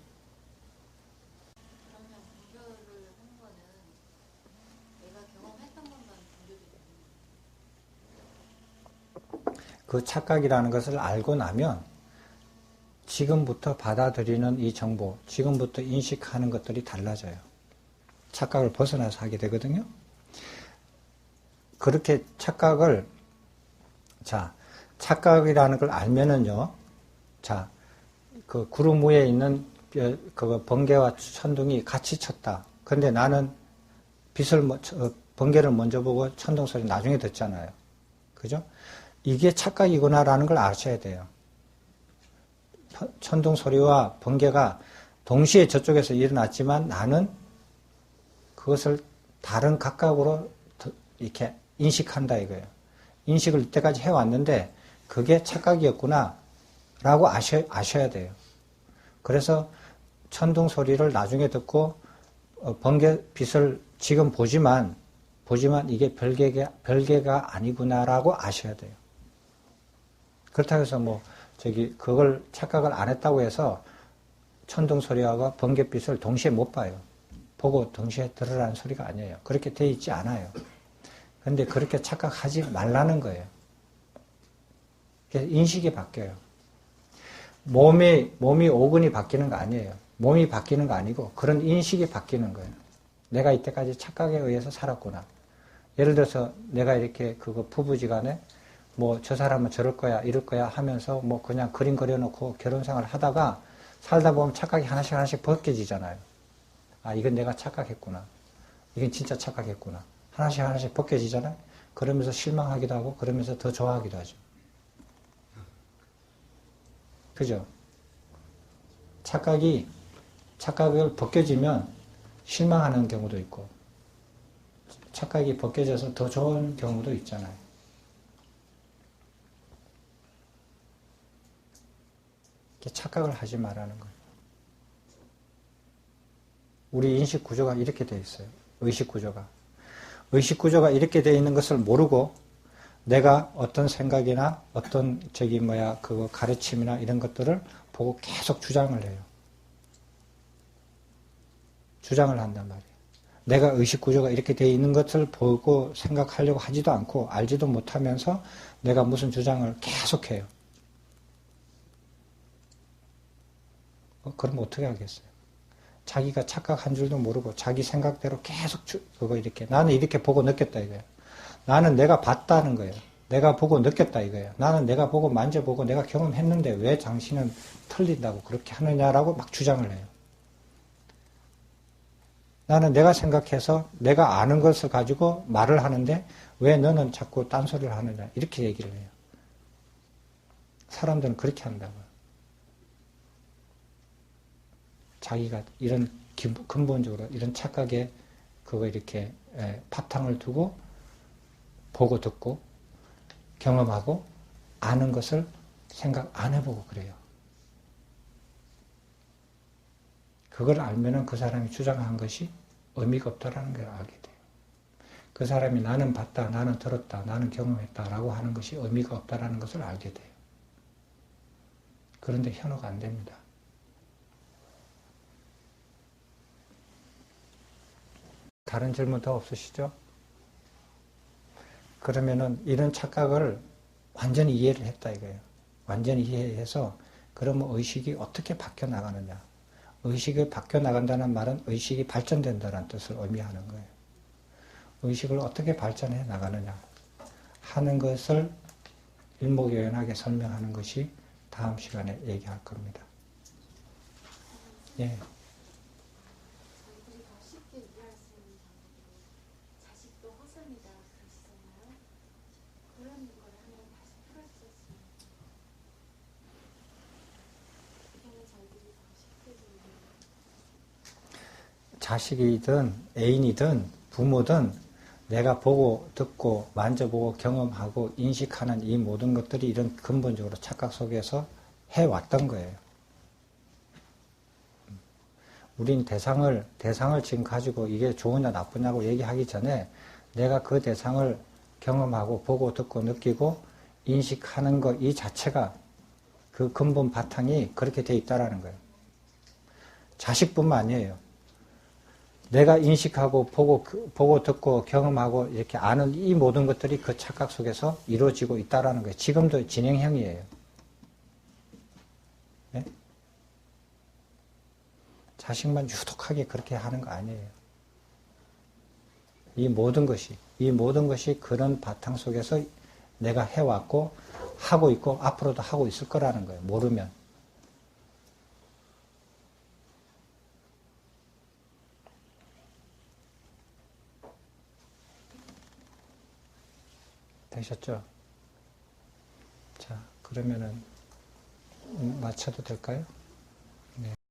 그러면 분별을 하는 거는 내가 경험했던 것만 분별이 되는 그 착각이라는 것을 알고 나면 지금부터 받아들이는 이 정보, 지금부터 인식하는 것들이 달라져요. 착각을 벗어나서 하게 되거든요. 그렇게 착각을, 자, 착각이라는 걸 알면은요, 자, 그 구름 위에 있는 그 번개와 천둥이 같이 쳤다. 근데 나는 번개를 먼저 보고 천둥 소리 나중에 듣잖아요. 그죠? 이게 착각이구나라는 걸 아셔야 돼요. 천둥 소리와 번개가 동시에 저쪽에서 일어났지만 나는 그것을 다른 각각으로 이렇게 인식한다 이거예요. 인식을 이때까지 해왔는데 그게 착각이었구나 라고 아셔야 돼요. 그래서 천둥 소리를 나중에 듣고 번개빛을 지금 보지만 이게 별개가 아니구나라고 아셔야 돼요. 그렇다고 해서 그걸 착각을 안 했다고 해서 천둥 소리와 번개빛을 동시에 못 봐요. 보고 동시에 들으라는 소리가 아니에요. 그렇게 돼 있지 않아요. 근데 그렇게 착각하지 말라는 거예요. 인식이 바뀌어요. 몸이 오근이 바뀌는 거 아니에요. 몸이 바뀌는 거 아니고 그런 인식이 바뀌는 거예요. 내가 이때까지 착각에 의해서 살았구나. 예를 들어서 내가 이렇게 부부지간에 저 사람은 저럴 거야, 이럴 거야 하면서 그냥 그림 그려놓고 결혼 생활을 하다가 살다 보면 착각이 하나씩 벗겨지잖아요. 아, 이건 내가 착각했구나. 이건 진짜 착각했구나. 하나씩 벗겨지잖아요. 그러면서 실망하기도 하고 그러면서 더 좋아하기도 하죠. 그죠? 착각을 벗겨지면 실망하는 경우도 있고 착각이 벗겨져서 더 좋은 경우도 있잖아요. 착각을 하지 말라는 거예요. 우리 인식 구조가 이렇게 되어 있어요. 의식 구조가 이렇게 되어 있는 것을 모르고 내가 어떤 생각이나 어떤 가르침이나 이런 것들을 보고 계속 주장을 해요. 주장을 한단 말이에요. 내가 의식 구조가 이렇게 되어 있는 것을 보고 생각하려고 하지도 않고 알지도 못하면서 내가 무슨 주장을 계속해요. 그럼 어떻게 하겠어요? 자기가 착각한 줄도 모르고 자기 생각대로 계속 나는 이렇게 보고 느꼈다 이거예요. 나는 내가 봤다는 거예요. 내가 보고 느꼈다 이거예요. 나는 내가 보고 만져보고 내가 경험했는데 왜 당신은 틀린다고 그렇게 하느냐라고 막 주장을 해요. 나는 내가 생각해서 내가 아는 것을 가지고 말을 하는데 왜 너는 자꾸 딴소리를 하느냐 이렇게 얘기를 해요. 사람들은 그렇게 한다고요. 자기가 이런 근본적으로 이런 착각에 이렇게 바탕을 두고 보고 듣고 경험하고 아는 것을 생각 안 해보고 그래요. 그걸 알면은 그 사람이 주장한 것이 의미가 없다라는 걸 알게 돼요. 그 사람이 나는 봤다, 나는 들었다, 나는 경험했다라고 하는 것이 의미가 없다라는 것을 알게 돼요. 그런데 현혹 안 됩니다. 다른 질문 더 없으시죠? 그러면은 이런 착각을 완전히 이해를 했다 이거예요. 완전히 이해해서 그러면 의식이 어떻게 바뀌어 나가느냐. 의식이 바뀌어 나간다는 말은 의식이 발전된다는 뜻을 의미하는 거예요. 의식을 어떻게 발전해 나가느냐 하는 것을 일목요연하게 설명하는 것이 다음 시간에 얘기할 겁니다. 예. 자식이든 애인이든 부모든 내가 보고 듣고 만져보고 경험하고 인식하는 이 모든 것들이 이런 근본적으로 착각 속에서 해왔던 거예요. 우린 대상을 지금 가지고 이게 좋으냐 나쁘냐고 얘기하기 전에 내가 그 대상을 경험하고 보고 듣고 느끼고 인식하는 것 이 자체가 그 근본 바탕이 그렇게 돼 있다라는 거예요. 자식뿐만 아니에요. 내가 인식하고 보고 듣고 경험하고 이렇게 아는 이 모든 것들이 그 착각 속에서 이루어지고 있다라는 거예요. 지금도 진행형이에요. 네? 자식만 유독하게 그렇게 하는 거 아니에요. 이 모든 것이 그런 바탕 속에서 내가 해왔고, 하고 있고, 앞으로도 하고 있을 거라는 거예요. 모르면. 되셨죠? 자, 그러면은, 마쳐도 될까요?